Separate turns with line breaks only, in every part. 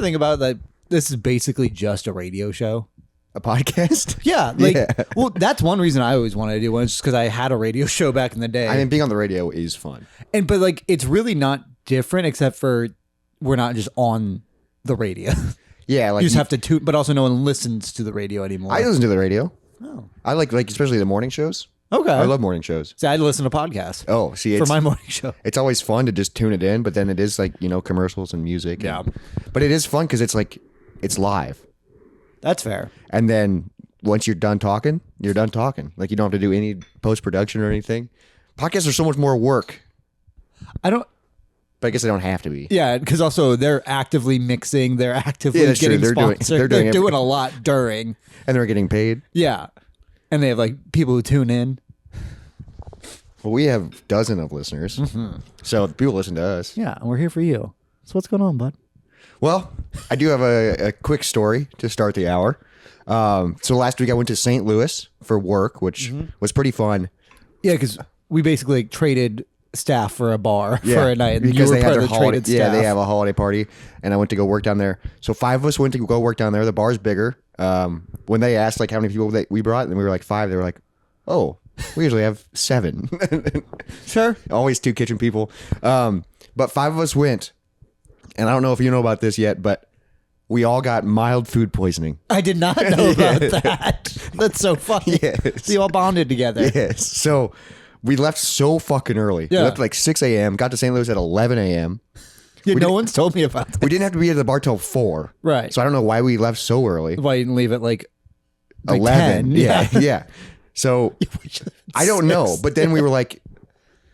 think about that? This is basically just a radio show.
A podcast?
Yeah. Well, that's one reason I always wanted to do one, just because I had a radio show back in the day.
I mean, being on the radio is fun.
But like, it's really not different except for we're not just on the radio.
Yeah. Like
you just have to tune, but also no one listens to the radio anymore.
I listen to the radio.
Oh.
I like especially the morning shows.
Okay.
I love morning shows.
See, I listen to podcasts.
Oh, see,
for my morning show.
It's always fun to just tune it in, but then it is like, commercials and music.
Yeah.
But it is fun because it's like, it's live.
That's fair.
And then once you're done talking, you're done talking. Like you don't have to do any post-production or anything. Podcasts are so much more work. But I guess they don't have to be.
Yeah, because also they're actively mixing. They're actively getting sponsored. They're doing a lot during.
And they're getting paid.
Yeah. And they have like people who tune in.
Well, we have dozens of listeners. Mm-hmm. So people listen to us.
Yeah, and we're here for you. So what's going on, bud?
Well, I do have a quick story to start the hour. So last week I went to St. Louis for work, which was pretty fun.
Yeah, because we basically traded staff for a bar for a night. And
because
you were
they
part
have
of the
their holiday.
traded staff.
Yeah, they have a holiday party, and I went to go work down there. So 5 of us went to go work down there. The bar's bigger. When they asked like how many people we brought, and we were like 5, they were like, "Oh, we usually have 7."
Sure,
always 2 kitchen people. But 5 of us went. And I don't know if you know about this yet, but we all got mild food poisoning.
I did not know about that. That's so funny.
Yes.
We all bonded together.
Yes. So we left so fucking early.
Yeah.
We left like 6 a.m., got to St. Louis at 11 a.m.
Yeah, no one's told me about that.
We didn't have to be at the bar till 4.
Right.
So I don't know why we left so early.
Why you didn't leave at like
11.
10?
Yeah. So I don't know. But then we were like,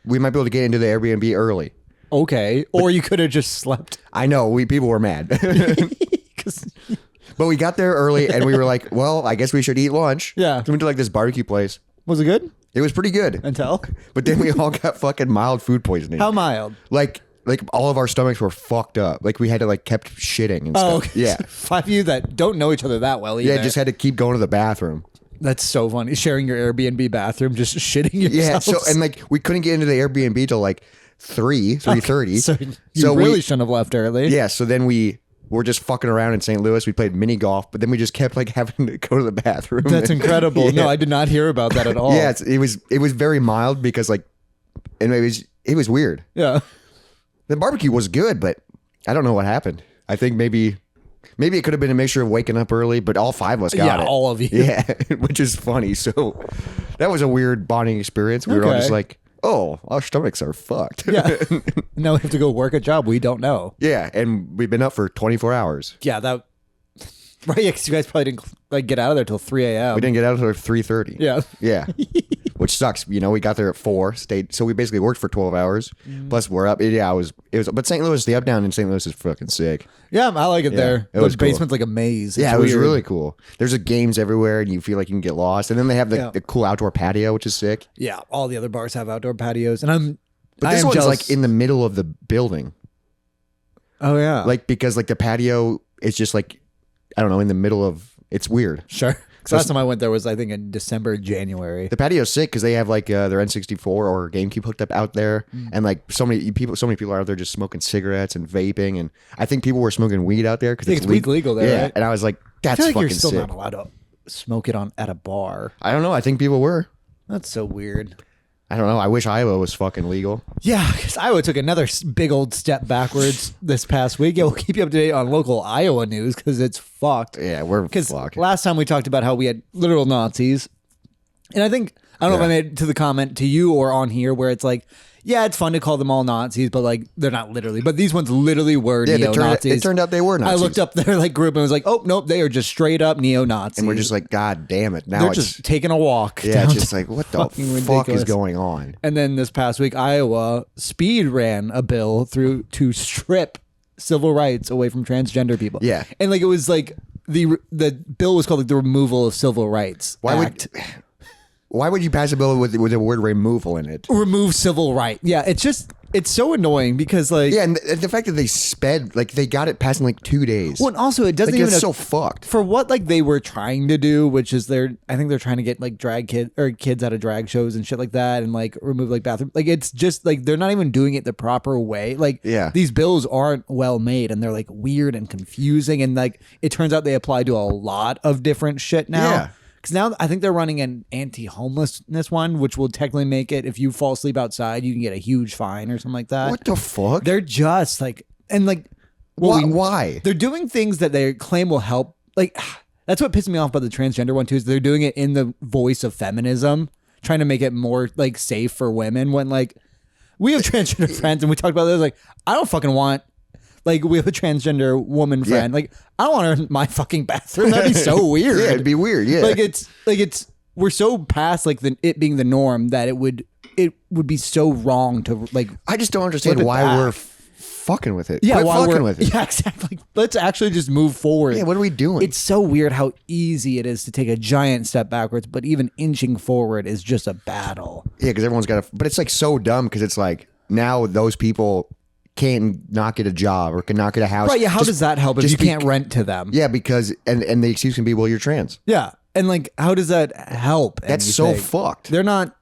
we might be able to get into the Airbnb early.
Okay. Or you could have just slept.
I know. People were mad. But we got there early and we were like, well, I guess we should eat lunch.
Yeah.
So we went to like this barbecue place.
Was it good?
It was pretty good.
Until?
But then we all got fucking mild food poisoning.
How mild?
Like all of our stomachs were fucked up. Like we had to like kept shitting and stuff.
Okay.
Yeah.
5 of you that don't know each other that well either.
Yeah, just had to keep going to the bathroom.
That's so funny. Sharing your Airbnb bathroom, just shitting yourself.
Yeah, so and like we couldn't get into the Airbnb till like 3:30.
So you really shouldn't have left early.
Yeah, so then we were just fucking around in St. Louis. We played mini golf, but then we just kept like having to go to the bathroom.
That's incredible.
Yeah.
No, I did not hear about that at all.
Yeah, it was very mild because like, and it was weird.
Yeah.
The barbecue was good, but I don't know what happened. I think maybe it could have been a mixture of waking up early, but all 5 of us got it.
Yeah, all of you.
Yeah, which is funny. So that was a weird bonding experience. We were all just like, oh, our stomachs are fucked.
Yeah. Now we have to go work a job we don't know.
Yeah, and we've been up for 24 hours.
Yeah, that. Right, yeah, because you guys probably didn't like get out of there till 3 a.m.
We didn't get out until 3:30.
Yeah.
Yeah. Which sucks. We got there at 4, stayed. So we basically worked for 12 hours. Plus we're up. Yeah, it was. But St. Louis, the up down in St. Louis is fucking sick.
Yeah, I like it there.
It was
The basement's like a maze.
Yeah,
It's
it was
weird.
really cool. There's games everywhere, and you feel like you can get lost. And then they have the cool outdoor patio, which is sick.
Yeah, all the other bars have outdoor patios, and
But this one's like in the middle of the building.
Oh yeah,
Like because like the patio is just like, I don't know, in the middle of. It's weird.
sure. So last time I went there was I think in December, January.
The patio's sick because they have like their N64 or GameCube hooked up out there, and like so many people are out there just smoking cigarettes and vaping, and I think people were smoking weed out there because
it's legal there.
Yeah,
right?
and I was like, that's
I feel like
fucking
you're still
sick.
not allowed to smoke it at a bar.
I don't know. I think people were.
That's so weird.
I don't know. I wish Iowa was fucking legal.
Yeah, because Iowa took another big old step backwards this past week. Yeah, we'll keep you up to date on local Iowa news because it's fucked.
Yeah, we're
Because
fucked.
last time we talked about how we had literal Nazis. And I think, I don't know if I made it to the comment to you or on here where it's like, yeah, it's fun to call them all Nazis, but like they're not literally. But these ones literally were neo-Nazis.
It turned out they were Nazis.
I looked up their like group and was like, oh, nope, they are just straight up neo-Nazis.
And we're just like, God damn it. Now
they're
it's
just taking a walk.
yeah, it's just like, what the fuck
ridiculous.
is going on?
And then this past week, Iowa speed ran a bill through to strip civil rights away from transgender people.
Yeah.
And like it was like the bill was called like the Removal of Civil Rights Act.
Why would you pass a bill with the word removal in it?
Remove civil right. Yeah, it's just it's so annoying because like
Yeah, and the fact that they sped, like they got it passed in like 2 days.
well, and also it doesn't
Like,
even
it's so fucked.
for what like they were trying to do, which is I think they're trying to get like drag kids out of drag shows and shit like that, and like remove like bathroom. Like it's just like they're not even doing it the proper way. Like these bills aren't well made, and they're like weird and confusing, and like it turns out they apply to a lot of different shit now.
Yeah.
Because now I think they're running an anti-homelessness one, which will technically make it if you fall asleep outside, you can get a huge fine or something like that.
What the fuck?
They're just like, and like,
why?
They're doing things that they claim will help. Like, that's what pisses me off about the transgender one too. Is they're doing it in the voice of feminism, trying to make it more like safe for women. When like we have transgender friends and we talked about this, like I don't fucking want. Like we have a transgender woman friend. Like I don't want her in my fucking bathroom. That'd be so weird.
Yeah, it'd be weird. Yeah,
like it's we're so past like it being the norm that it would be so wrong to like.
I just don't understand why we're fucking with it.
Yeah,
why fucking with it.
Yeah, exactly. Let's actually just move forward.
Yeah, what are we doing?
It's so weird how easy it is to take a giant step backwards, but even inching forward is just a battle.
Yeah, because everyone's got but it's like so dumb because it's like now those people can't not get a job or can not get a house.
Right, yeah, how does that help if you can't rent to them?
Yeah, because, and the excuse can be, well, you're trans.
Yeah, and like, how does that help?
That's so fucked.
They're not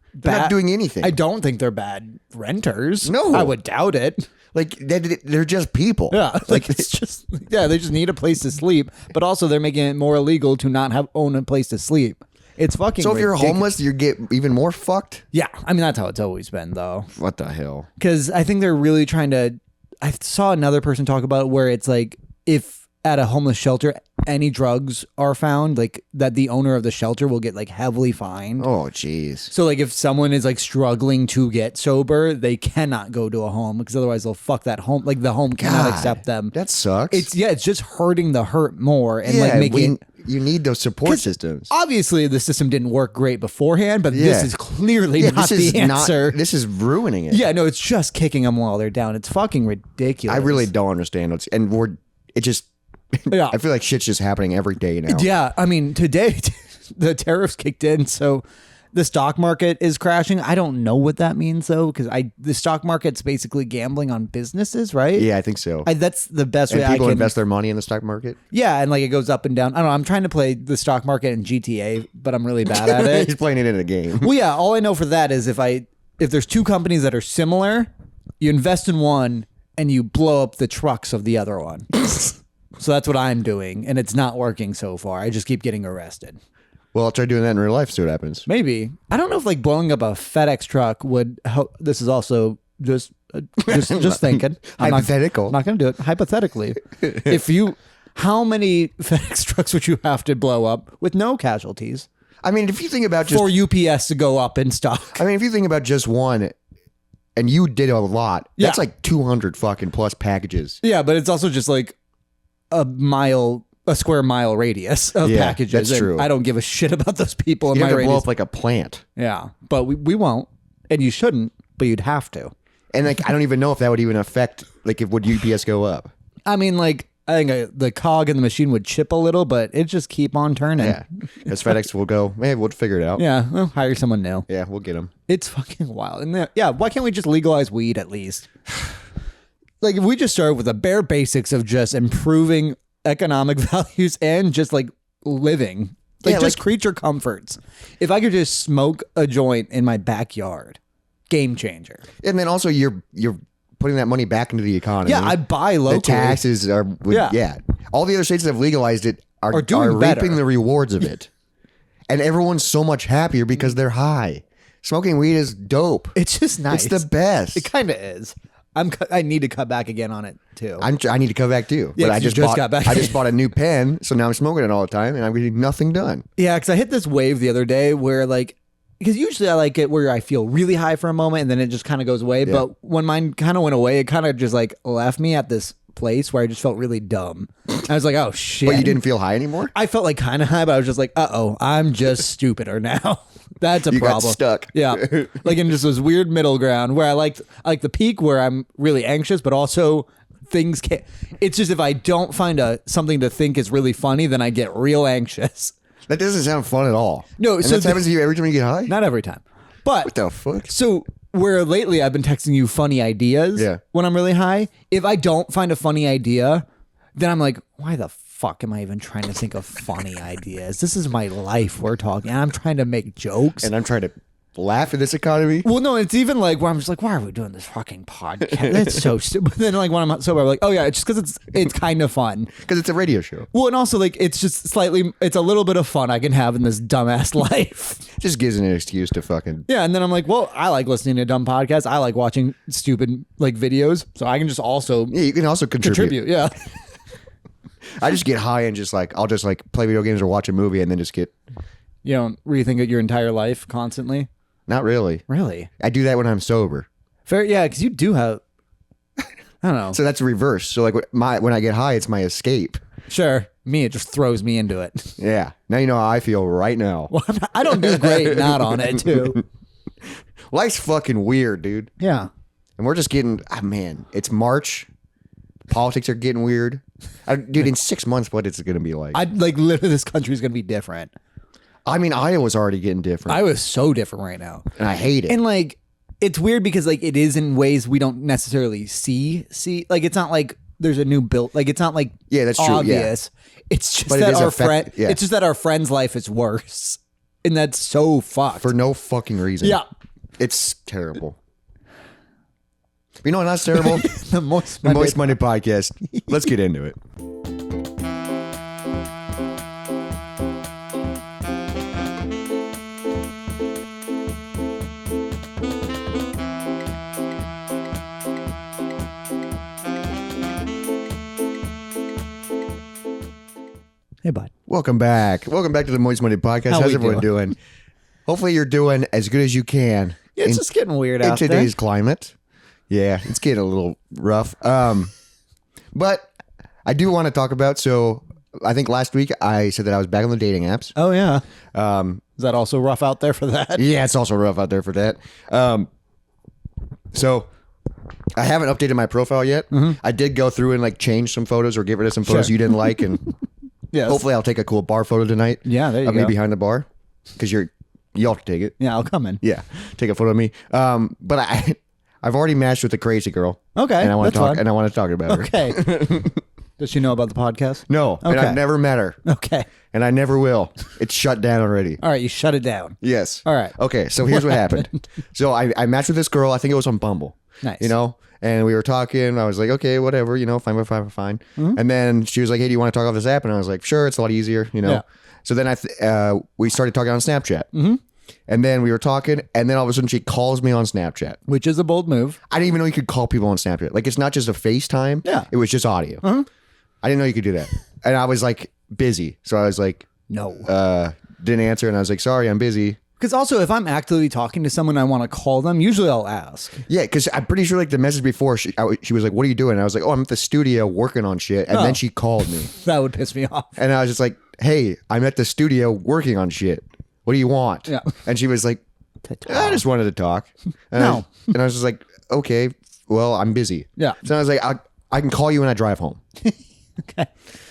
doing anything.
I don't think they're bad renters.
No.
I would doubt it.
Like, they're just people.
Yeah, like it's just, yeah, they just need a place to sleep, but also they're making it more illegal to not own a place to sleep. It's fucking
So if
ridiculous.
you're homeless, you get even more fucked?
Yeah, I mean, that's how it's always been, though.
What the hell?
Because I think they're really trying to. I saw another person talk about it where it's like if at a homeless shelter any drugs are found, like that the owner of the shelter will get like heavily fined.
Oh, jeez.
So like if someone is like struggling to get sober, they cannot go to a home because otherwise they'll fuck that home. Like the home cannot accept them.
That sucks.
It's just hurting the hurt more and like making.
You need those support systems.
Obviously, the system didn't work great beforehand, but this is clearly not the answer.
This is ruining it.
Yeah, no, it's just kicking them while they're down. It's fucking ridiculous.
I really don't understand.
Yeah.
I feel like shit's just happening every day now.
Yeah, I mean, today the tariffs kicked in, so the stock market is crashing. I don't know what that means though, because the stock market's basically gambling on businesses, right?
Yeah, I think so.
That's the best way I can.
People invest their money in the stock market.
Yeah, and like it goes up and down. I don't know. I'm trying to play the stock market in GTA, but I'm really bad at it.
He's playing it in a game.
Well, yeah. All I know for that is if there's two companies that are similar, you invest in one and you blow up the trucks of the other one. So that's what I'm doing, and it's not working so far. I just keep getting arrested.
Well, I'll try doing that in real life, see what happens.
Maybe. I don't know if like blowing up a FedEx truck would help. This is also just thinking.
Hypothetical.
I'm not going to do it. Hypothetically. How many FedEx trucks would you have to blow up with no casualties?
I mean, if you think about just...
For UPS to go up in stock.
I mean, if you think about just one, and you did a lot, that's like 200 fucking plus packages.
Yeah, but it's also just like a square mile radius of packages.
That's true.
I don't give a shit about those people in
You
my
have to
radius.
blow up like a plant.
Yeah, but we won't, and you shouldn't, but you'd have to.
And like, I don't even know if that would even affect, like, would UPS go up?
I mean, like, I think the cog in the machine would chip a little, but it just keep on turning.
Yeah, because FedEx will go, hey, we'll figure it out.
Yeah, well, hire someone new.
Yeah, we'll get them.
It's fucking wild. And why can't we just legalize weed at least? Like, if we just start with the bare basics of just improving economic values and just like living, like just creature comforts. If I could just smoke a joint in my backyard, game changer.
And then also you're putting that money back into the economy.
Yeah, I buy locally.
The taxes are all the other states that have legalized it are reaping the rewards of it. And everyone's so much happier because they're high. Smoking weed is dope.
It's just nice.
It's the best.
It kind of is. I need to cut back again on it too.
I need to cut back too.
Yeah,
but I just
got back.
I just bought a new pen, so now I'm smoking it all the time, and I'm getting nothing done.
Yeah, because I hit this wave the other day where like, because usually I like it where I feel really high for a moment and then it just kind of goes away. Yeah. But when mine kind of went away, it kind of just like left me at this place where I just felt really dumb. I was like, oh shit.
But you didn't feel high anymore?
I felt like kind of high, but I was just like, I'm just stupider now. That's a problem.
Got stuck.
Yeah. Like in just this weird middle ground where I like the peak where I'm really anxious, but also things can't. It's just if I don't find something to think is really funny, then I get real anxious.
That doesn't sound fun at all.
No,
and
so
this happens to you every time you get high?
Not every time. But
what the fuck?
So where lately I've been texting you funny ideas when I'm really high. If I don't find a funny idea, then I'm like, why the fuck am I even trying to think of funny ideas? This is my life we're talking. And I'm trying to make jokes.
And I'm trying to laugh at this economy.
Well, no, it's even like where I'm just like, why are we doing this fucking podcast? That's so stupid. But then like when I'm sober, I'm like, oh yeah, it's just because it's kind of fun.
Because it's a radio show.
Well, and also like it's just it's a little bit of fun I can have in this dumbass life.
Just gives an excuse to fucking...
Yeah, and then I'm like, well, I like listening to dumb podcasts. I like watching stupid like videos. So I can just also...
Yeah, you can also contribute.
Yeah.
I just get high and just like, I'll just like play video games or watch a movie and then just get...
You don't rethink your entire life constantly?
Not really.
Really?
I do that when I'm sober.
Fair, yeah, because you do have... I don't know.
So that's reverse. So like when I get high, it's my escape.
Sure. Me, it just throws me into it.
Yeah. Now you know how I feel right now.
Well, I don't do great not on it, too.
Life's fucking weird, dude.
Yeah.
And we're just getting... man, it's March. Politics are getting weird. Dude, in 6 months, what is it going to be like?
Literally, this country's going to be different.
I mean, Iowa's already getting different.
Iowa's so different right now.
And I hate it.
And like, it's weird because like it is in ways we don't necessarily see. Like, it's not like there's a new build. Like, it's not like
that's true.
Obvious. Yeah. It's just
but
that
our
friend. Yeah. It's just that our friend's life is worse, and that's so fucked
for no fucking reason.
Yeah,
it's terrible. You know what? That's terrible.
The Moist
Monday podcast. Let's get into it.
Hey, bud.
Welcome back. Welcome back to the Moist Monday podcast. How's everyone doing? Hopefully you're doing as good as you can.
Yeah, it's just getting weird out there.
In today's climate. Yeah, it's getting a little rough. But I do want to talk about, so I think last week I said that I was back on the dating apps.
Oh, yeah. Is that also rough out there for that?
Yeah, it's also rough out there for that. So I haven't updated my profile yet. Mm-hmm. I did go through and like change some photos or get rid of some photos you didn't like. And hopefully I'll take a cool bar photo tonight.
Yeah, there you go.
Me behind the bar because y'all can take it.
Yeah, I'll come in.
Yeah, take a photo of me. But I've already matched with a crazy girl.
Okay,
and I want to talk. Fun. And I want to talk about her.
Okay. Does she know about the podcast?
No, okay. And I've never met her.
Okay.
And I never will. It's shut down already.
All right, you shut it down.
Yes.
All right.
Okay, so here's what happened. So I matched with this girl. I think it was on Bumble.
Nice.
You know, and we were talking. I was like, okay, whatever. You know, fine. Mm-hmm. And then she was like, hey, do you want to talk off this app? And I was like, sure. It's a lot easier. You know. Yeah. So then we started talking on Snapchat. Mm-hmm. And then we were talking, and then all of a sudden she calls me on Snapchat.
Which is a bold move.
I didn't even know you could call people on Snapchat. Like, it's not just a FaceTime.
Yeah.
It was just audio. Uh-huh. I didn't know you could do that. And I was like, busy. So I was like,
no.
Didn't answer, and I was like, sorry, I'm busy.
Because also, if I'm actively talking to someone I want to call them, usually I'll ask.
Yeah, because I'm pretty sure like the message before, she was like, what are you doing? And I was like, oh, I'm at the studio working on shit. And then she called me.
That would piss me off.
And I was just like, hey, I'm at the studio working on shit. What do you want?
Yeah.
And she was like, I just wanted to talk. And
no.
I was just like, okay, well, I'm busy.
Yeah.
So I was like, I can call you when I drive home.
Okay.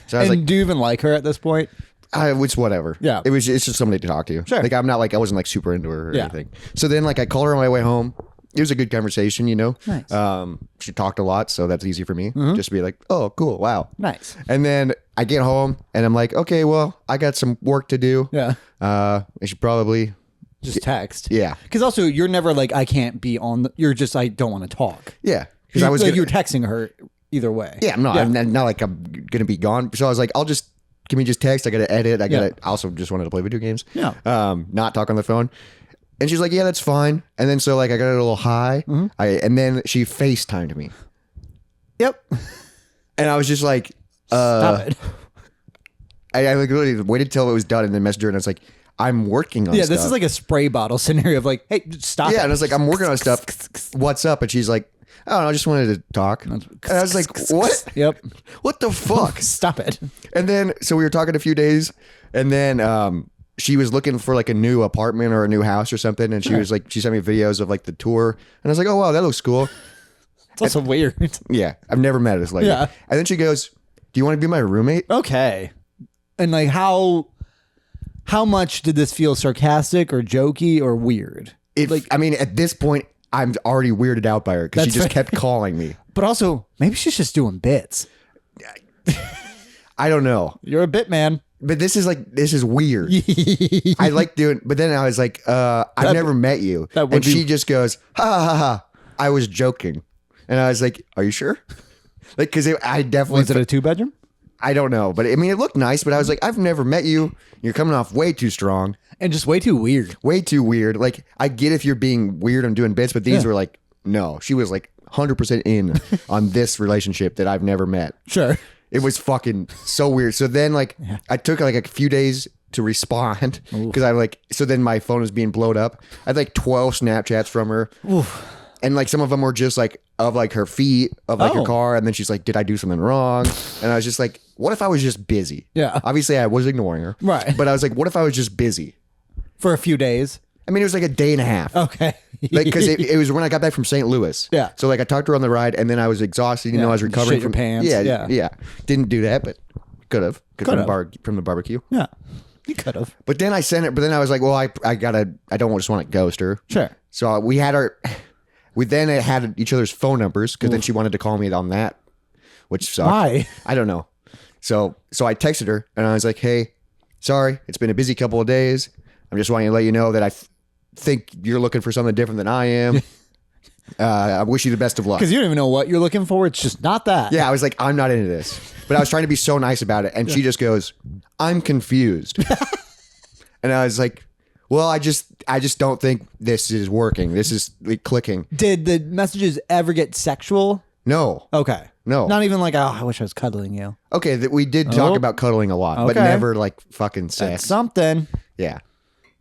So I was like,
do you even like her at this point?
It's whatever.
Yeah.
It's just somebody to talk to.
Sure.
Like, I'm not like, I wasn't like super into her or anything. So then like I called her on my way home. It was a good conversation, you know?
Nice.
She talked a lot, so that's easy for me. Mm-hmm. Just to be like, oh, cool. Wow.
Nice.
And then I get home and I'm like, okay, well, I got some work to do.
Yeah.
I should probably
just text.
Yeah.
Because also you're never like, I can't be on you're just, I don't want to talk.
Yeah.
Because I was like, you were texting her either way.
Yeah. No, I'm not like I'm going to be gone. So I was like, give me just text. I got to edit. I also just wanted to play video games.
Yeah.
Not talk on the phone. And she's like, yeah, that's fine. And then so like I got a little high. Mm-hmm. And then she FaceTimed me.
Yep.
And I was just like,
stop it.
I like literally waited till it was done and then messaged her and I was like, I'm working on stuff. Yeah,
this is like a spray bottle scenario of like, hey, stop it.
Yeah, and I was like, I'm working on stuff. What's up? And she's like, I don't know, I just wanted to talk. And I was like, what?
Yep.
What the fuck?
Stop it.
And then, so we were talking a few days and then she was looking for like a new apartment or a new house or something. And she was like, she sent me videos of like the tour. And I was like, oh, wow, that looks cool.
It's also weird.
Yeah, I've never met this lady. Yeah. And then she goes, do you want to be my roommate?
Okay. And like how much did this feel sarcastic or jokey or weird?
I mean, at this point, I'm already weirded out by her because she
That's
just
fair.
kept calling me.
But also, maybe she's just doing bits.
I don't know.
You're a bit man.
But this is weird. I like doing, but then I was like, I've never met you. And she just goes, ha ha ha. I was joking. And I was like, are you sure? Like, cause I definitely.
Was it a 2-bedroom?
I don't know. But I mean, it looked nice, but I was like, I've never met you. You're coming off way too strong.
And just way too weird.
Way too weird. Like, I get if you're being weird and doing bits, but these were like, no. She was like 100% in on this relationship that I've never met.
Sure.
It was fucking so weird. So then, like, I took like a few days to respond because I like. So then my phone was being blowed up. I had like 12 Snapchats from her, and like some of them were just like of like her feet of like her car, and then she's like, "Did I do something wrong?" And I was just like, "What if I was just busy?"
Yeah.
Obviously, I was ignoring her,
Right.
But I was like, "What if I was just busy?"
For a few days.
I mean, it was like a day and a half.
Okay.
Like, because it was when I got back from St. Louis.
Yeah.
So like I talked to her on the ride, and then I was exhausted. You know, I was recovering
Shit your
from
pants.
Yeah. Didn't do that, but could have. From the barbecue.
Yeah. You could have.
But then I sent it. But then I was like, well, I don't just want to ghost her.
Sure.
So we then had each other's phone numbers because then she wanted to call me on that, which sucked.
Why?
I don't know. So I texted her and I was like, hey, sorry, it's been a busy couple of days. I'm just wanting to let you know that I think you're looking for something different than I am. I wish you the best of luck.
Because you don't even know what you're looking for. It's just not that.
Yeah, I was like, I'm not into this. But I was trying to be so nice about it. And she just goes, I'm confused. And I was like, well, I just don't think this is working. This is like clicking.
Did the messages ever get sexual?
No.
Okay.
No.
Not even like, oh, I wish I was cuddling you.
Okay, we did talk about cuddling a lot, but
Okay.
never like fucking sex.
That's something.
Yeah.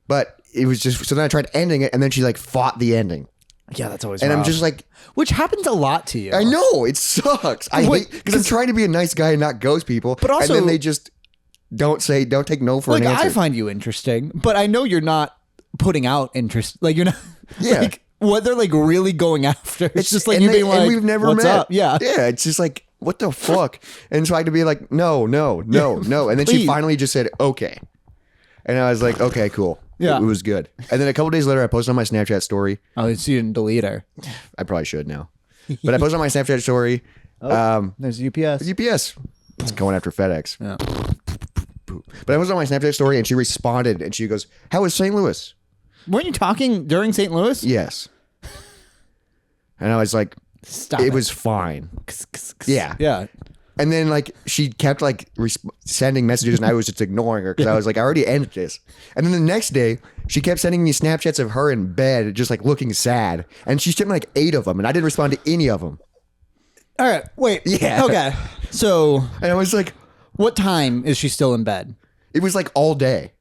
But it was just, so then I tried ending it and then she like fought the ending.
Yeah, that's always
And
rough.
I'm just like,
Which happens a lot to you.
I know, it sucks. I hate, because I'm trying to be a nice guy and not ghost people.
But also-
and then they just don't take no for
Like,
an answer.
I find you interesting, but I know you're not putting out interest. Like, you're not.
Yeah.
Like, what they're like really going after. It's just like
and
you being like,
and we've never
what's
met.
up? Yeah.
Yeah. It's just like, what the fuck? And so I had to be like, no. And then she
Please.
finally just said, okay. And I was like, okay, cool.
Yeah.
It was good. And then a couple days later, I posted on my Snapchat story.
Oh, so you didn't delete her.
I probably should now. But I posted on my Snapchat story.
There's UPS.
UPS. It's going after FedEx.
Yeah.
But I was on my Snapchat story and she responded and she goes, how was St. Louis?
Weren't you talking during St. Louis?
Yes. And I was like,
Stop
it was fine. Yeah.
Yeah.
And then like she kept like sending messages and I was just ignoring her because I was like, I already ended this. And then the next day she kept sending me Snapchats of her in bed just like looking sad. And she sent me like 8 of them and I didn't respond to any of them.
All right. Wait.
Yeah.
Okay. So
And I was like,
what time is she still in bed?
it was like all day.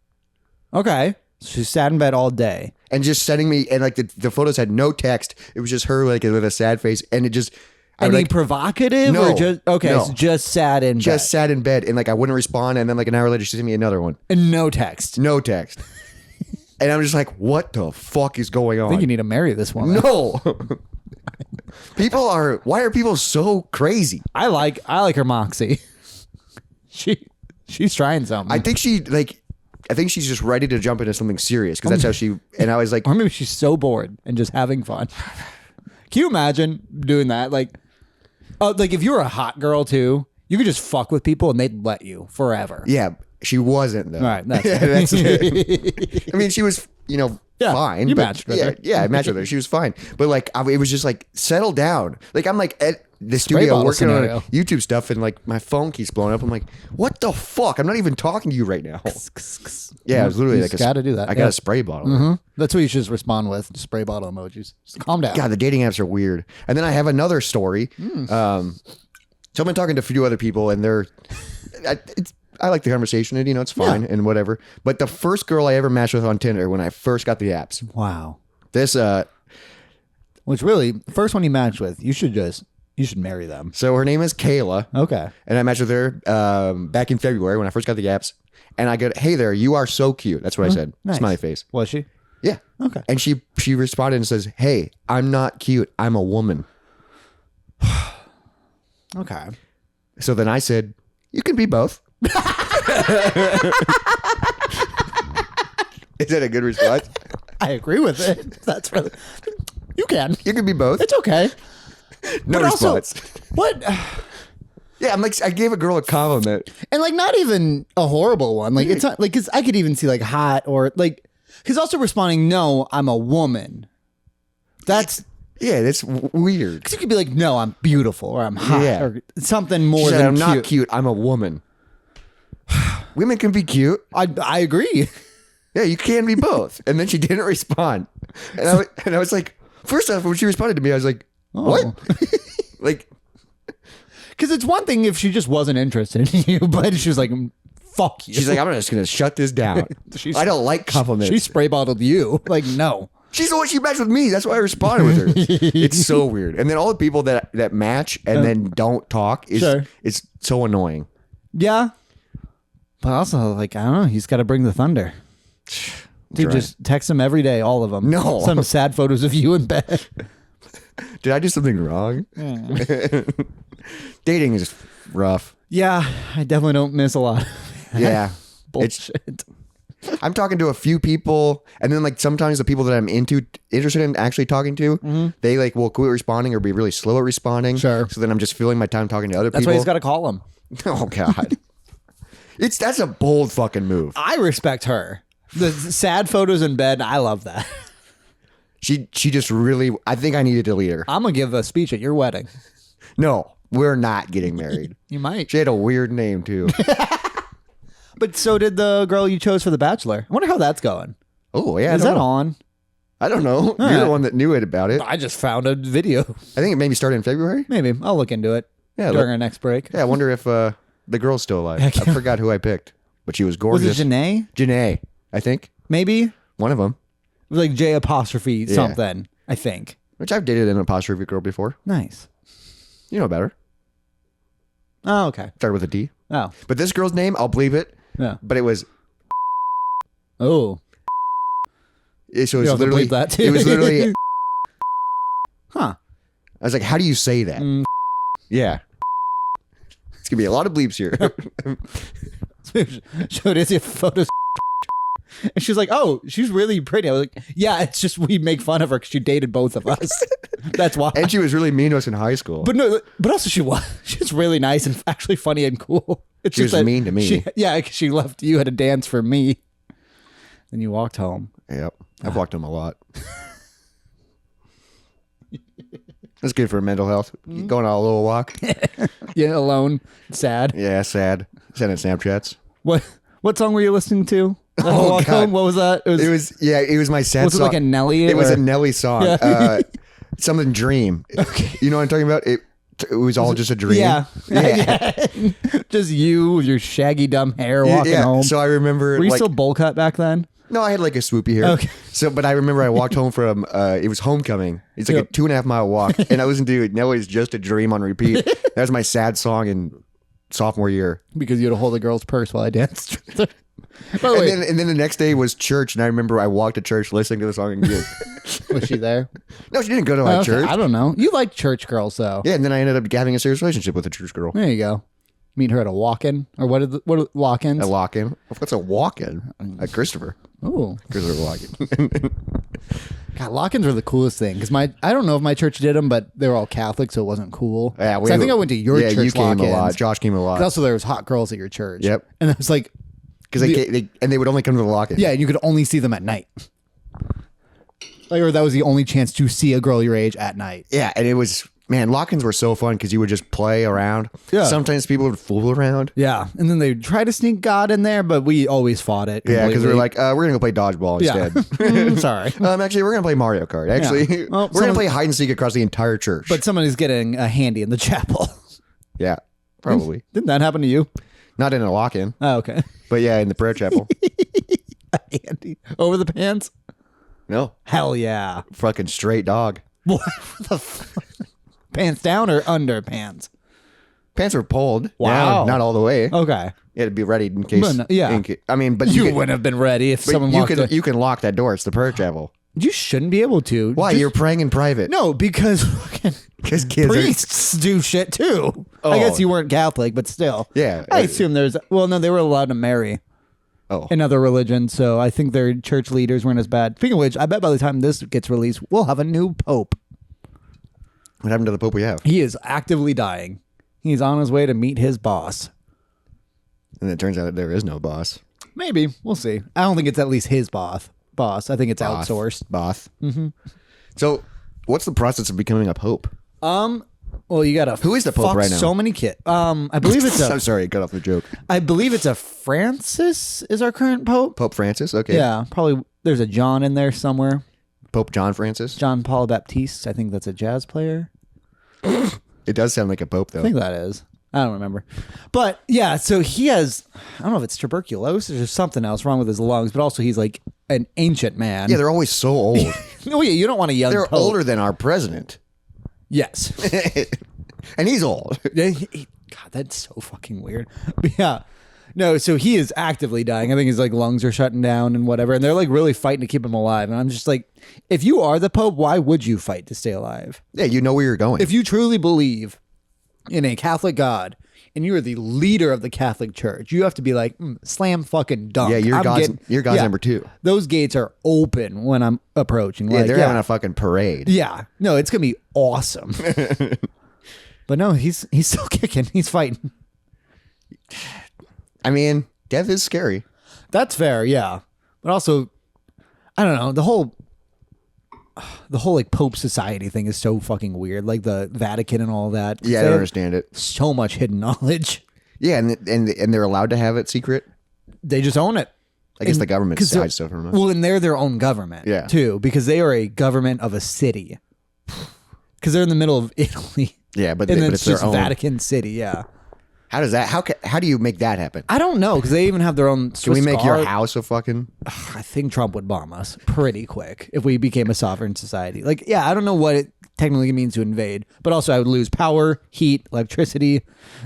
Okay. So she sat in bed all day.
And just sending me, and like the photos had no text. It was just her like with a sad face. And it just, I would,
Any
like,
provocative
No.
or just okay?
No.
So just sat in
just
bed
sat in bed and like I wouldn't respond. And then like an hour later, she sent me another one.
and no text.
No text. And I'm just like, what the fuck is going on?
I think you need to marry this woman.
No. Why are people so crazy?
I like her moxie. She's trying something.
I think she's just ready to jump into something serious because that's how she, and I was like,
Or maybe she's so bored and just having fun. Can you imagine doing that? Like if you were a hot girl too, you could just fuck with people and they'd let you forever.
yeah, she wasn't though.
All right. That's
That's it. I mean, she was,
Yeah,
fine.
you
but
matched with
yeah,
her.
Yeah, I matched with her. She was fine. But like, it was just like, settle down. Like, I'm like at the
Spray
studio
bottle
working
scenario.
on YouTube stuff and like my phone keeps blowing up. I'm like, what the fuck? I'm not even talking to you right now. Yeah, it was literally
You
like
just gotta do that.
I got
Yeah.
a spray bottle.
That's what you should just respond with. Just spray bottle emojis. Just calm down.
God, the dating apps are weird. And then I have another story. So I've been talking to a few other people, and I like the conversation, and it's fine and whatever. But the first girl I ever matched with on Tinder when I first got the apps,
Wow.
this
Which really, the first one you matched with, you should marry them.
so her name is Kayla,
Okay.
and I matched with her back in February when I first got the apps, and I go, "Hey there, you are so cute." That's what I said.
Nice.
Smiley face.
Was she?
Yeah.
Okay.
And she responded and says, "Hey, I'm not cute. I'm a woman."
Okay.
So then I said, "You can be both." Is that a good response?
I agree with it. That's really. You You can.
You can be both.
It's okay.
No
But also,
response.
what?
Yeah, I'm like, I gave a girl a compliment.
And like, not even a horrible one. Like, it's not like, because I could even see like hot or like, because also responding, no, I'm a woman. That's.
Yeah, that's weird.
Because you could be like, no, I'm beautiful or I'm hot or something more
She said,
than
I'm
cute.
not cute. I'm a woman. Women can be cute.
I agree.
Yeah, you can be both. And then she didn't respond. And I was like, first off, when she responded to me, I was like, what? Like,
because it's one thing if she just wasn't interested in you, but she was like, fuck you.
she's like, I'm just going to shut this down. I don't like compliments.
She spray bottled you. Like, no.
She's the one, she matched with me. That's why I responded with her. It's so weird. And then all the people that match and then don't talk it's so annoying.
Yeah. But also, like, I don't know. He's got to bring the thunder. Dude, just text him every day, all of them.
No.
Some sad photos of you in bed.
Did I do something wrong? Dating is rough.
Yeah, I definitely don't miss a lot.
Yeah.
Bullshit.
I'm talking to a few people, and then like sometimes the people that I'm interested in actually talking to, they like will quit responding or be really slow at responding.
Sure.
So then I'm just filling my time talking to other
That's
people.
why he's got to call him.
Oh God. That's a bold fucking move.
I respect her. The sad photos in bed, I love that.
She just really, I think I need to delete her.
I'm going to give a speech at your wedding.
No, we're not getting married.
You might.
She had a weird name too.
But so did the girl you chose for The Bachelor. I wonder how that's going.
Oh yeah.
Is that on?
I don't know. You're the one that knew it about it.
I just found a video.
I think it maybe started in February.
Maybe. I'll look into it during our next break.
Yeah, I wonder if the girl's still alive. I forgot who I picked, but she was
Was
gorgeous.
it Janae?
Janae, I think.
Maybe?
One of them.
It was like J apostrophe something, I think.
Which I've dated an apostrophe girl before.
Nice.
You know about her.
Oh, okay.
Started with a D.
Oh.
But this girl's name, I'll believe it.
Yeah.
But it was.
Oh.
So
You have to bleep that too.
It was literally.
Huh.
I was like, how do you say that? Yeah. It's gonna be a lot of bleeps here.
Showed Izzy photos. And she's like, oh, she's really pretty. I was like, yeah, it's just we make fun of her because she dated both of us. That's why.
And she was really mean to us in high school.
But no, but also she was really nice and actually funny and cool. It's
She
just
was
that
mean to me.
Yeah, 'cause she left you at a dance for me. Then you walked home.
Yep. I've walked him a lot. That's good for mental health. Going on a little walk.
Yeah, alone, sad.
Yeah, sad. Sending Snapchats.
What song were you listening to?
Oh,
Walk
God.
Home? What was that?
It was my sad
Was it
song.
like a Nelly?
It was
or-
a Nelly song.
Yeah.
Something Dream. Okay. You know what I'm talking about? It was all just a dream.
Yeah.
Yeah.
Just you with your shaggy dumb hair walking home.
So I remember.
Were you
like,
still bowl cut back then?
No, I had like a swoopy hair.
Okay.
So, but I remember I walked home from. It was homecoming. It's like
Yep.
a 2.5 mile walk, and I listened to Nelly's "Just a Dream" on repeat. That was my sad song in sophomore year.
Because you had to hold a girl's purse while I danced. By the way,
And then the next day was church, and I remember I walked to church listening to the song again.
was she there?
No, she didn't go to my
Okay,
church.
I don't know. You like church girls, though.
Yeah, and then I ended up having a serious relationship with a church girl.
There you go. Meet her at a walk-in, or what are lock-ins?
A lock-in. What's a walk-in? Christopher.
Oh,
Christopher walk-in.
God, lock-ins were the coolest thing. Because I don't know if my church did them, but they were all Catholic, so it wasn't cool.
Yeah,
So I think I went to your church
you came
lock-ins.
a lot. Josh came a lot.
But also, there was hot girls at your church.
Yep.
And I was like,
Because they would only come to the lock-in.
yeah, and you could only see them at night. Like, or that was the only chance to see a girl your age at night.
Yeah, and it was, man, lock-ins were so fun because you would just play around.
Yeah.
Sometimes people would fool around.
Yeah, and then they try to sneak God in there, but we always fought it.
Yeah, because we were
completely.
like, we're going to go play dodgeball instead.
Sorry.
Actually, we're going to play Mario Kart. Actually,
Well,
we're going to play hide and seek across the entire church.
But somebody's getting a handy in the chapel.
Yeah, probably.
Didn't that happen to you?
Not in a lock-in,
Oh, okay.
but yeah, in the prayer chapel.
A handy over the pants?
No,
Hell yeah.
fucking straight dog.
What the fuck? Pants down or under pants?
Pants were pulled.
Wow.
Down, not all the way.
Okay.
You had to be ready in case.
But no- yeah.
But
You
can-
wouldn't have been ready if
but
someone
you
walked
can
in.
you can lock that door. It's the prayer chapel.
You shouldn't be able to.
Why?
Just-
You're praying in private.
No, because fucking
Because kids
priests do shit too. I
Oh.
guess you weren't Catholic, but still.
Yeah.
I assume there's. Well, no, they were allowed to marry.
Oh.
in other religions, so I think their church leaders weren't as bad. Speaking of which, I bet by the time this gets released, we'll have a new pope.
What happened to the pope we have?
He is actively dying. He's on his way to meet his boss.
And it turns out that there is no boss.
Maybe. We'll see. I don't think it's at least his boss. I think it's outsourced.
Boss. Mm-hmm. So what's the process of becoming a pope?
Well, you gotta.
Who is the pope right now?
So many kids. I believe it's a.
I'm sorry, I cut off the joke.
I believe it's a Francis is our current pope.
Pope Francis. Okay.
Yeah, probably. There's a John in there somewhere.
Pope John Francis.
John Paul Baptiste. I think that's a jazz player.
It does sound like a pope, though.
I think that is. I don't remember. But yeah, so he has, I don't know if it's tuberculosis or something else wrong with his lungs, but also he's like an ancient man.
Yeah, they're always so old.
Oh yeah, you don't want a young
They're
pope.
older than our president.
Yes.
And he's old.
God, that's so fucking weird. But yeah. No, so he is actively dying. I think his like lungs are shutting down and whatever. And they're like really fighting to keep him alive. And I'm just like, if you are the Pope, why would you fight to stay alive?
Yeah, you know where you're going.
If you truly believe in a Catholic God and you are the leader of the Catholic Church, you have to be like, slam fucking dunk.
Yeah, you're God's number 2.
Those gates are open when I'm approaching.
Yeah,
like,
they're having a fucking parade.
Yeah. No, it's going to be awesome. But no, he's still kicking. He's fighting.
I mean, death is scary.
That's fair, yeah. But also, I don't know, the whole like Pope Society thing is so fucking weird. Like the Vatican and all that.
Yeah, I don't understand it.
So much hidden knowledge.
Yeah, and they're allowed to have it secret.
They just own it.
I guess the government decides so from us.
Well, and they're their own government,
yeah,
too, because they are a government of a city. Because they're in the middle of Italy.
Yeah, but
it's
their
just
own.
Vatican City, yeah.
How does that? How do you make that happen?
I don't know, because they even have their own.
Can we make your house a fucking?
I think Trump would bomb us pretty quick if we became a sovereign society. Like, yeah, I don't know what it technically means to invade, but also I would lose power, heat, electricity.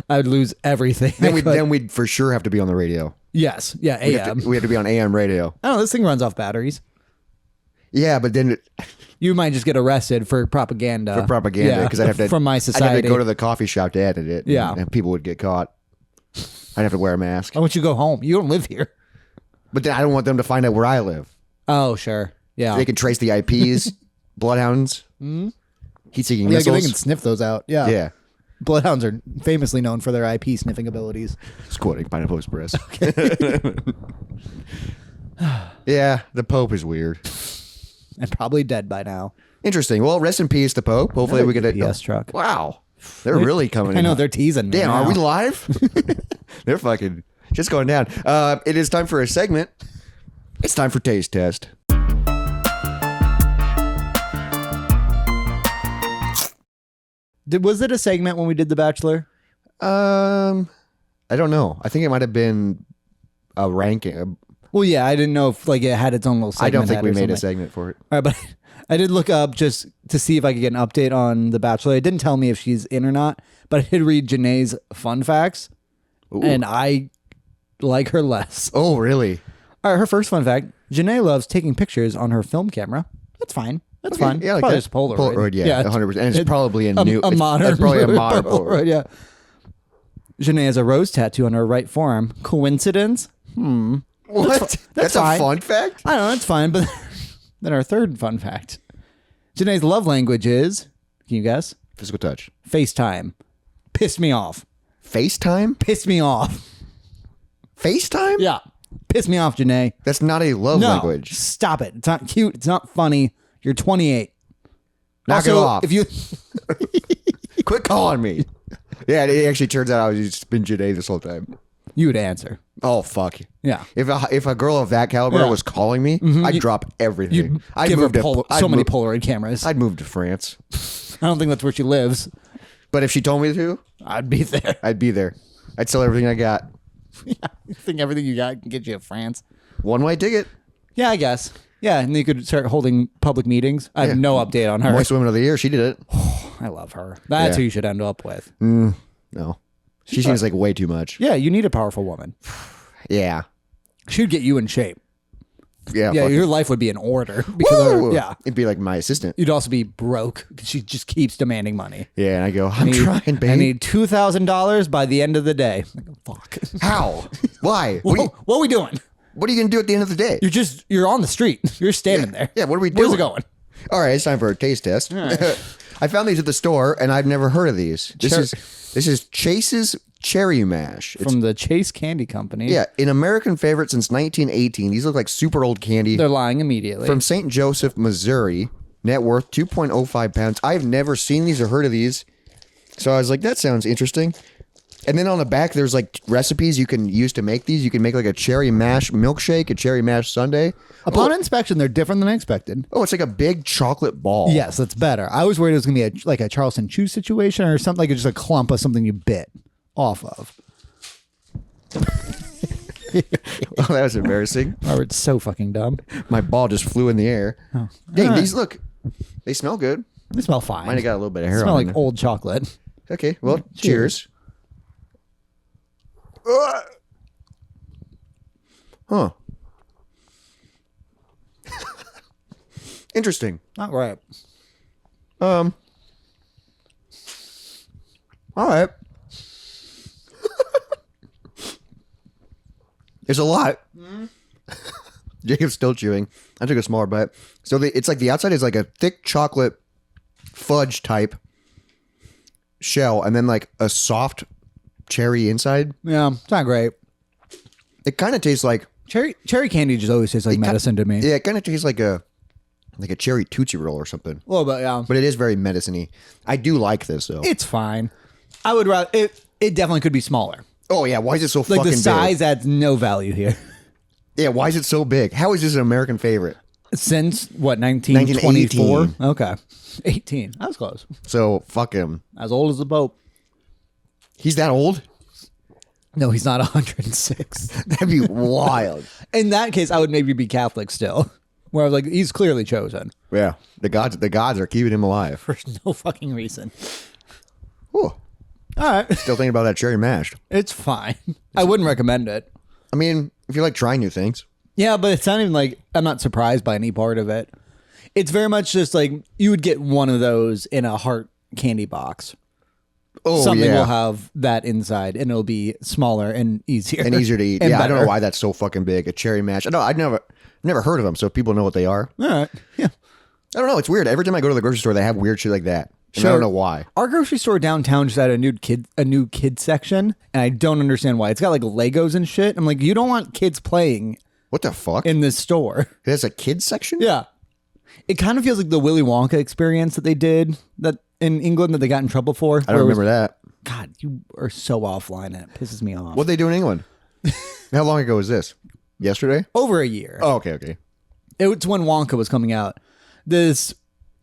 I would lose everything.
Then we'd for sure have to be on the radio.
Yes, yeah, AM.
We have to be on AM radio.
I don't know. This thing runs off batteries.
Yeah, but then
you might just get arrested for propaganda.
Because I'd have to
from my society.
I'd have to go to the coffee shop to edit it.
Yeah,
and people would get caught. I'd have to wear a mask.
Why don't you go home? You don't live here.
But then I don't want them to find out where I live.
Oh, sure. Yeah,
they can trace the IPs, bloodhounds, heat-seeking missiles.
They can sniff those out. Yeah,
yeah.
Bloodhounds are famously known for their IP sniffing abilities.
Just quoting Pineapple Express. Okay. Yeah, the Pope is weird.
And probably dead by now.
Interesting. Well, rest in peace, the Pope. Hopefully we get a
PS truck.
Wow. They're really coming in.
I know, they're teasing me.
Damn,
now.
are we live? They're fucking just going down. It is time for a segment. It's time for Taste Test.
Was it a segment when we did The Bachelor?
I don't know. I think it might have been a ranking.
Well, yeah, I didn't know if like it had its own little segment.
I don't think we made a segment for it.
All right, but I did look up just to see if I could get an update on The Bachelor. It didn't tell me if she's in or not, but I did read Janae's fun facts, and I like her less.
Oh, really?
All right, her first fun fact, Janae loves taking pictures on her film camera. That's fine. That's fine.
Yeah, like
probably
that.
just Polaroid.
Polaroid, yeah, 100%. And it's probably a
modern,
it's probably a modern
Polaroid. Yeah. Janae has a rose tattoo on her right forearm. Coincidence?
What? That's a fun fact?
I don't know, it's fine, but then our third fun fact. Janae's love language is, can you guess?
Physical touch.
FaceTime. Pissed me off.
FaceTime?
Pissed me off.
FaceTime?
Yeah. Pissed me off, Janae.
That's not a love language.
Stop it. It's not cute. It's not funny. You're 28.
Knock it off.
If you
quit calling me. Yeah, it actually turns out I was just been Janae this whole time.
You would answer.
Oh, fuck.
Yeah.
If a girl of that caliber was calling me, I'd drop everything. I'd move to
many Polaroid cameras.
I'd move to France.
I don't think that's where she lives.
But if she told me to,
I'd be there.
I'd be there. I'd sell everything I got.
Yeah, you think everything you got can get you to France?
One-way ticket.
Yeah, I guess. Yeah, and you could start holding public meetings. I have no update on her.
Moist Women of the Year. She did it.
I love her. That's who you should end up with.
No. She seems like way too much.
Yeah, you need a powerful woman.
Yeah.
She'd get you in shape.
Yeah.
Yeah, your life would be in order. Because of her, yeah.
It'd be like my assistant.
You'd also be broke because she just keeps demanding money.
Yeah, and I go, I'm trying, babe.
I need $2,000 by the end of the day. Like, fuck.
How? Why?
What are we doing?
What are you gonna do at the end of the day?
You're on the street. You're standing there.
Yeah, what are we doing?
Where's it going?
All right, it's time for a taste test. I found these at the store, and I've never heard of these. This is Chase's Cherry Mash. It's,
From the Chase Candy Company.
yeah, an American favorite since 1918. These look like super old candy.
They're lying immediately.
From St. Joseph, Missouri. Net worth 2.05 pounds. I've never seen these or heard of these. So I was like, that sounds interesting. And then on the back, there's like recipes you can use to make these. You can make like a cherry mash milkshake, a cherry mash sundae.
Upon inspection, they're different than I expected.
Oh, it's like a big chocolate ball.
Yes, that's better. I was worried it was going to be like a Charleston Chew situation or something, like just a clump of something you bit off of.
Oh, that was embarrassing.
Oh, it's so fucking dumb.
My ball just flew in the air. Oh. Dang, these look, they smell good.
They smell fine.
Might have got a little bit of hair
They smell
on
like
them.
old chocolate.
Okay, well, cheers. Huh. Interesting.
Not right.
All right. There's a lot. Jacob's still chewing. I took a smaller bite. So it's like the outside is like a thick chocolate fudge type shell, and then like a soft cherry inside.
Yeah, it's not great.
It kind of tastes like
Cherry candy just always tastes like medicine to me.
Yeah, it kind of tastes like a cherry Tootsie Roll or something.
A little bit, yeah.
But it is very medicine-y. I do like this though.
It's fine. I would rather it definitely could be smaller.
Oh yeah, why is it so
Like
fucking
the size
big?
adds no value here.
Yeah, why is it so big? How is this an American favorite?
Since what, 1924?
1918.
Okay. 18. That was close.
So fuck him.
As old as the Pope.
He's that old?
No, he's not 106.
That'd be wild.
In that case, I would maybe be Catholic still. Where I was like, he's clearly chosen.
Yeah, the gods are keeping him alive.
For no fucking reason.
Ooh.
All right.
Still thinking about that cherry mash.
It's fine. I wouldn't recommend it.
I mean, if you like trying new things.
Yeah, but it's not even like, I'm not surprised by any part of it. It's very much just like, you would get one of those in a heart candy box.
Oh,
Something
yeah.
will have that inside, and it'll be smaller and easier.
And easier to eat.
And
Yeah, I don't know
better.
why that's so fucking big. A cherry mash. No, I'd never heard of them, so people know what they are.
All right. Yeah.
I don't know. It's weird. Every time I go to the grocery store, they have weird shit like that. And I don't know why.
Our grocery store downtown just had a new kid section, and I don't understand why. It's got like Legos and shit. I'm like, you don't want kids playing
What the fuck?
in this store.
It has a kids section?
Yeah. It kind of feels like the Willy Wonka experience that they did that in England that they got in trouble for.
I don't remember that.
God, you are so offline. It pisses me off.
What they do in England? How long ago was this? Yesterday?
Over a year.
Oh, okay.
It's when Wonka was coming out. This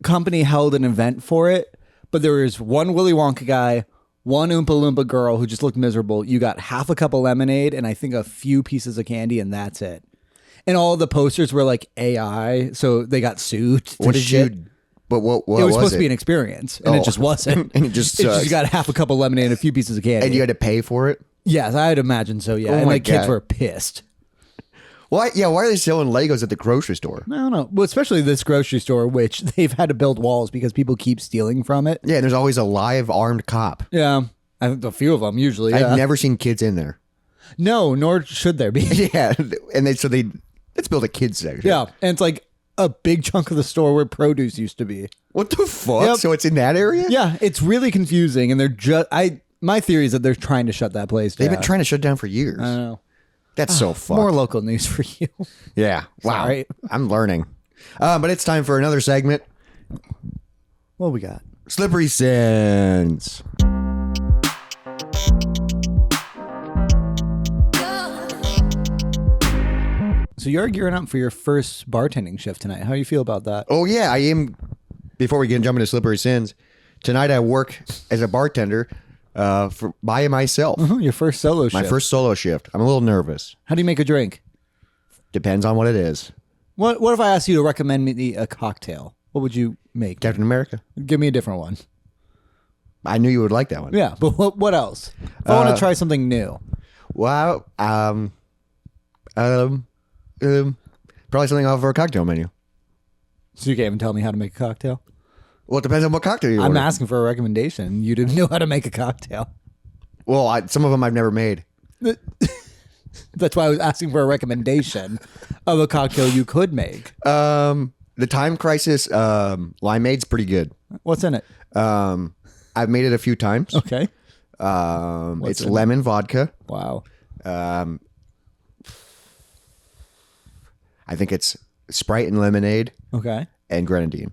company held an event for it, but there was one Willy Wonka guy, one Oompa Loompa girl who just looked miserable. You got half a cup of lemonade and I think a few pieces of candy, and that's it. And all the posters were like AI, so they got sued.
What did
shit.
you... But what
It was
was
supposed
it?
to be an experience, and it just wasn't.
And it just sucks.
you got half a cup of lemonade and a few pieces of candy.
And you had to pay for it?
Yes, I'd imagine so, yeah.
Oh
And
my
like kids
God.
were pissed.
Why? Yeah, why are they selling Legos at the grocery store?
I don't know. Well, especially this grocery store, which they've had to build walls because people keep stealing from it.
Yeah, and there's always a live armed cop.
Yeah. I think a few of them usually. Yeah.
I've never seen kids in there.
No, nor should there be.
Yeah, and let's build a kids section.
Yeah. And it's like a big chunk of the store where produce used to be.
What the fuck?
Yep.
So it's in that area?
Yeah. It's really confusing. And they're just, my theory is that they're trying to shut that place down.
They've been trying to shut down for years.
I don't know.
That's so fucked.
More local news for you.
Yeah. Wow.
Sorry.
I'm learning. But it's time for another segment.
What we got?
Slippery Sins.
So you're gearing up for your first bartending shift tonight. How do you feel about that?
Oh, yeah. I am. Before we get jump into Slippery Sins, tonight I work as a bartender by myself.
Your first solo shift.
My first solo shift. I'm a little nervous.
How do you make a drink?
Depends on what it is.
What if I asked you to recommend me a cocktail? What would you make?
Captain America.
Give me a different one.
I knew you would like that one.
Yeah, but what else? If I want to try something new.
Well, probably something off our cocktail menu.
So you can't even tell me how to make a cocktail?
Well, it depends on what cocktail you
I'm
order.
asking for a recommendation. You didn't know how to make a cocktail.
Well, some of them I've never made.
That's why I was asking for a recommendation of a cocktail you could make.
The Time Crisis limeade's pretty good.
What's in it?
I've made it a few times.
Okay.
It's lemon vodka.
Wow.
I think it's Sprite and lemonade
Okay.
and grenadine.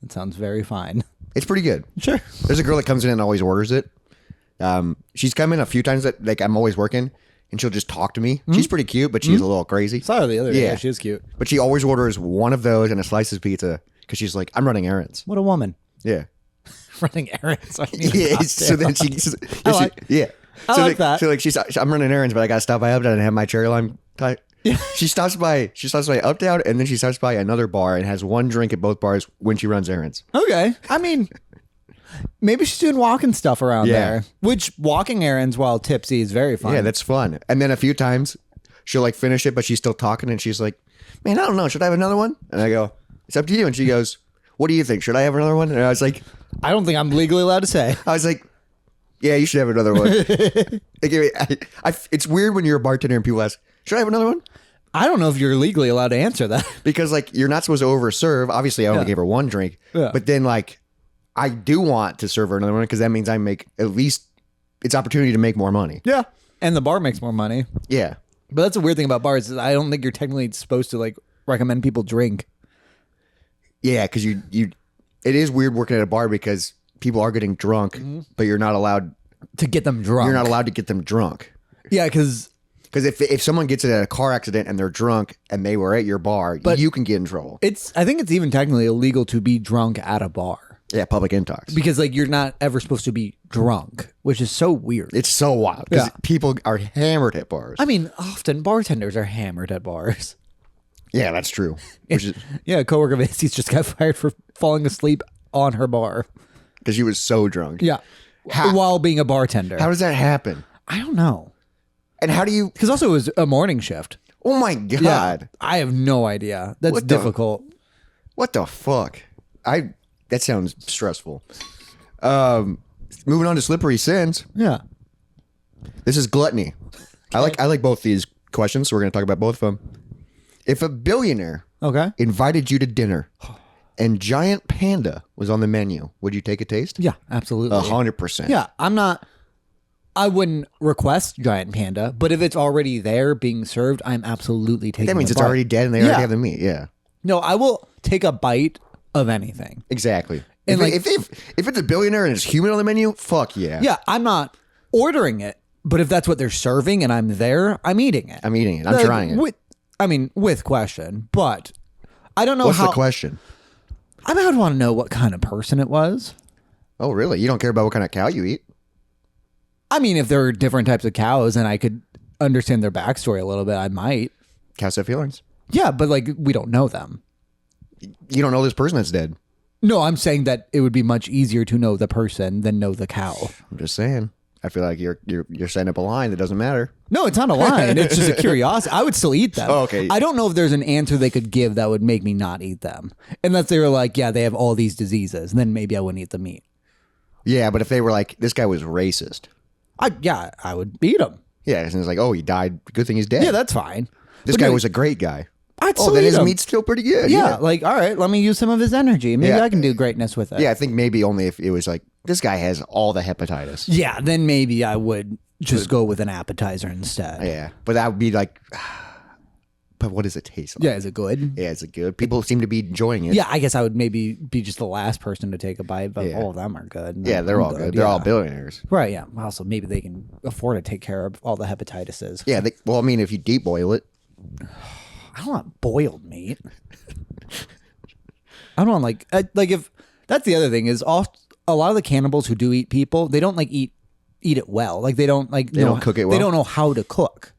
That sounds very fine.
It's pretty good.
Sure.
There's a girl that comes in and always orders it. She's come in a few times that like I'm always working and she'll just talk to me. She's pretty cute, but she's a little crazy.
Saw her the other day.
Yeah.
She is cute.
But she always orders one of those and a slice of pizza because she's like, I'm running errands.
What a woman.
Yeah.
Running errands. I need a
Yeah.
cocktail.
So then she, yeah.
I
so
like that.
So like I'm running errands, but I gotta stop by Uptown and have my cherry lime type.
Yeah.
She stops by Uptown and then she stops by another bar and has one drink at both bars when she runs errands.
Okay. I mean, maybe she's doing walking stuff around
Yeah.
there. Which walking errands while tipsy is very fun.
Yeah, that's fun. And then a few times she'll like finish it, but she's still talking and she's like, man, I don't know. Should I have another one? And I go, it's up to you. And she goes, what do you think? Should I have another one? And I was like,
I don't think I'm legally allowed to say.
yeah, you should have another one. It's weird when you're a bartender and people ask, should I have another one?
I don't know if you're legally allowed to answer that.
Because like you're not supposed to overserve. Obviously, I only gave her one drink.
Yeah.
But then like I do want to serve her another one because that means I make at least it's opportunity to make more money.
Yeah. And the bar makes more money.
Yeah.
But that's a weird thing about bars is I don't think you're technically supposed to like recommend people drink.
Yeah, because you it is weird working at a bar because people are getting drunk, but you're not allowed
To get them drunk.
You're not allowed to get them drunk.
Yeah, because
if someone gets in a car accident and they're drunk and they were at your bar, you can get in trouble.
I think it's even technically illegal to be drunk at a bar.
Yeah, public intox.
Because like you're not ever supposed to be drunk, which is so weird.
It's so wild because
Yeah.
people are hammered at bars.
I mean, often bartenders are hammered at bars.
Yeah, that's true. Which is
Yeah, a coworker of his just got fired for falling asleep on her bar.
because she was so drunk.
Yeah. While being a bartender.
How does that happen?
I don't know.
And how do you?
Because also it was a morning shift.
Oh my god!
I have no idea. That's
What the-
difficult.
What the fuck? That sounds stressful. Moving on to slippery sins.
Yeah.
This is gluttony. I like both these questions, so we're going to talk about both of them. If a billionaire
Okay.
invited you to dinner and giant panda was on the menu, would you take a taste?
Yeah, absolutely.
100%.
Yeah, I wouldn't request giant panda, but if it's already there being served, I'm absolutely taking
That means
a
it's
bite.
already dead and they already have the meat. Yeah,
No, I will take a bite of anything.
exactly.
And
if it's a billionaire and it's human on the menu, fuck yeah.
Yeah, I'm not ordering it, but if that's what they're serving and I'm there, I'm eating it.
I'm eating it. I'm trying it.
With question, but I don't know
What's
how.
the question?
I would want to know what kind of person it was.
Oh, really? You don't care about what kind of cow you eat?
I mean, if there are different types of cows and I could understand their backstory a little bit, I might.
Cows have feelings.
Yeah, but like we don't know them.
You don't know this person that's dead.
No, I'm saying that it would be much easier to know the person than know the cow.
I'm just saying. I feel like you're setting up a line that doesn't matter.
No, it's not a line. It's just a curiosity. I would still eat them.
Oh, okay.
I don't know if there's an answer they could give that would make me not eat them. Unless they were like, yeah, they have all these diseases. Then maybe I wouldn't eat the meat.
Yeah, but if they were like, this guy was racist.
I would eat them.
Yeah, and it's like, oh, he died. Good thing he's dead.
Yeah, that's fine.
This
But
guy
no,
was a great guy.
I'd
Oh,
still
then
eat
his
them.
meat's still pretty good.
Yeah, like, all right, let me use some of his energy. Maybe
Yeah.
I can do greatness with it.
Yeah, I think maybe only if it was like, this guy has all the hepatitis.
Yeah, then maybe I would just go with an appetizer instead.
Yeah, but that would be like, but what does it taste like?
Yeah, is it good?
Yeah, is it good? People seem to be enjoying it.
Yeah, I guess I would maybe be just the last person to take a bite, but
Yeah.
all of them are good.
Yeah, they're
I'm
all good. They're all
yeah.
billionaires.
Right, yeah. Also, maybe they can afford to take care of all the hepatitises.
Yeah, well, I mean, if you deep boil it,
I don't want boiled meat. I don't want like if that's the other thing is a lot of the cannibals who do eat people, they don't like eat it well. Like they don't
cook it well?
They don't know how to cook.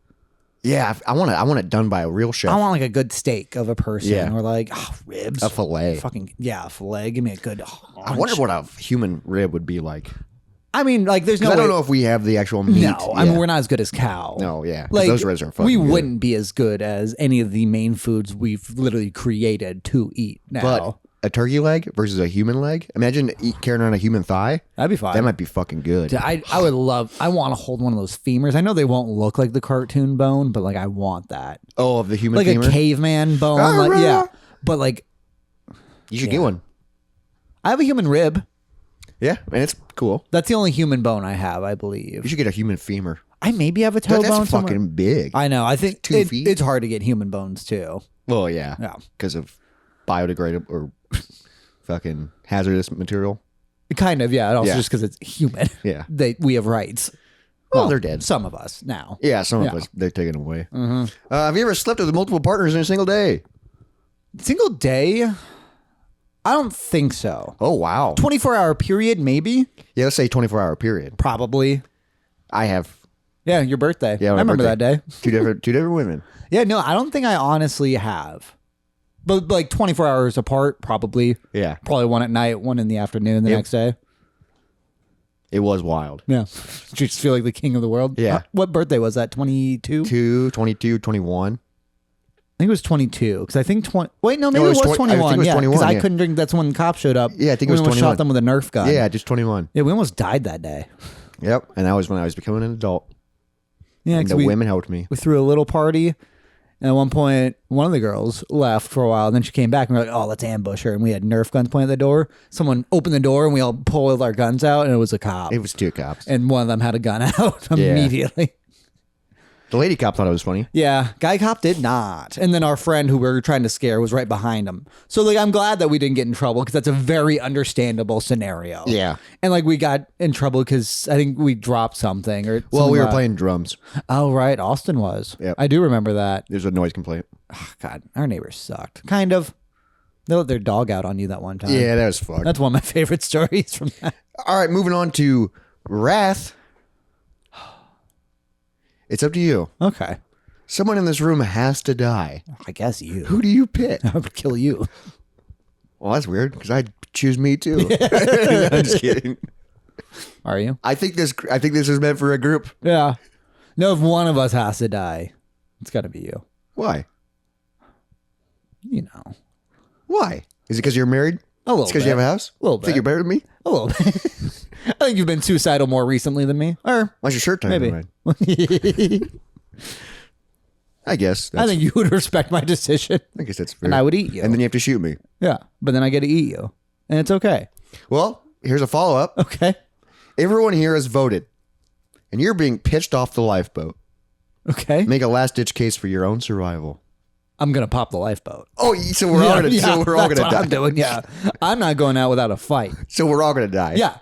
yeah, I want it done by a real chef.
I want like a good steak of a person,
Yeah.
or like ribs,
A fillet.
Fucking yeah, a fillet. Give me a good.
I wonder what a human rib would be like.
I mean, like, there's no.
'Cause I don't
way-
know if we have the actual meat.
No, I mean
Yeah.
we're not as good as cow.
No, yeah, 'cause
like
those ribs are fucking
we
good.
wouldn't be as good as any of the main foods we've literally created to eat now.
But a turkey leg versus a human leg. Imagine carrying around a human thigh.
That'd be fine.
That might be fucking good.
Dude, I want to hold one of those femurs. I know they won't look like the cartoon bone, but like I want that.
Oh, of the human
like
femur?
a caveman bone. Like, yeah. But like,
you should get one.
I have a human rib.
Yeah, and it's cool.
That's the only human bone I have, I believe.
You should get a human femur.
I maybe have a toe bone
That's fucking big.
I know. I think
2 feet.
It's hard to get human bones too.
Well, yeah.
Yeah.
Because of biodegradable or fucking hazardous material.
Kind of, yeah. And also just because it's human.
Yeah.
We have rights.
Well, they're dead.
Some of us now.
Yeah, some of us, they're taken away. Have you ever slept with multiple partners in a single day?
Single day? I don't think so.
Oh, wow.
24-hour period, maybe?
Yeah, let's say 24-hour period.
Probably.
I have.
Yeah, your birthday.
Yeah,
I remember that day.
Two different women.
Yeah, no, I don't think I honestly have. But like 24 hours apart, probably.
Yeah.
Probably one at night, one in the afternoon the next day.
It was wild.
Yeah. Did you just feel like the king of the world?
Yeah.
What birthday was that? 22?
22, 21.
I think it was 22 because I think 20. Wait, no, maybe
No,
it was 21.
I think it was
yeah,
21,
because I
yeah.
couldn't drink. That's when the cops showed up.
Yeah, I think it was
we almost
21.
shot them with a Nerf gun.
Yeah, just 21.
Yeah, we almost died that day.
Yep, and that was when I was becoming an adult.
Yeah,
And
because
the women helped me.
we threw a little party, and at one point, one of the girls left for a while. And then she came back, and we were like, "Oh, let's ambush her." And we had Nerf guns pointed at the door. Someone opened the door, and we all pulled our guns out, and it was a cop.
It was 2 cops.
And one of them had a gun out immediately.
The lady cop thought it was funny.
Yeah, guy cop did not. And then our friend who we were trying to scare was right behind him. So like, I'm glad that we didn't get in trouble because that's a very understandable scenario.
Yeah.
And like we got in trouble because I think we dropped something or
Well, we were
something.
playing drums.
Oh right, Austin was.
Yep.
I do remember that.
There's a noise complaint.
Oh, God, our neighbors sucked. Kind of. They let their dog out on you that one time.
Yeah, that was fucked.
That's one of my favorite stories from that.
All right, moving on to wrath. It's up to you.
Okay.
Someone in this room has to die.
I guess you.
Who do you pick?
I would kill you.
Well, that's weird because I'd choose me too. I'm just kidding.
Are you?
I think this is meant for a group.
Yeah. No, if one of us has to die, it's got to be you.
Why?
You know.
Why? Is it because you're married?
A little
because
bit.
you have a house?
A little
Think
bit.
you're better than me?
A little bit. I think you've been suicidal more recently than me. Or
Why's your shirt tied?
maybe.
I guess.
I think you would respect my decision.
I guess that's fair.
And I would eat you.
And then you have to shoot me.
Yeah. But then I get to eat you. And it's okay.
Well, here's a follow-up.
Okay.
Everyone here has voted. And you're being pitched off the lifeboat.
Okay.
Make a last-ditch case for your own survival.
I'm going to pop the lifeboat.
Oh, so we're all gonna
that's what
die.
I'm doing, yeah. I'm not going out without a fight.
So we're all gonna die.
Yeah.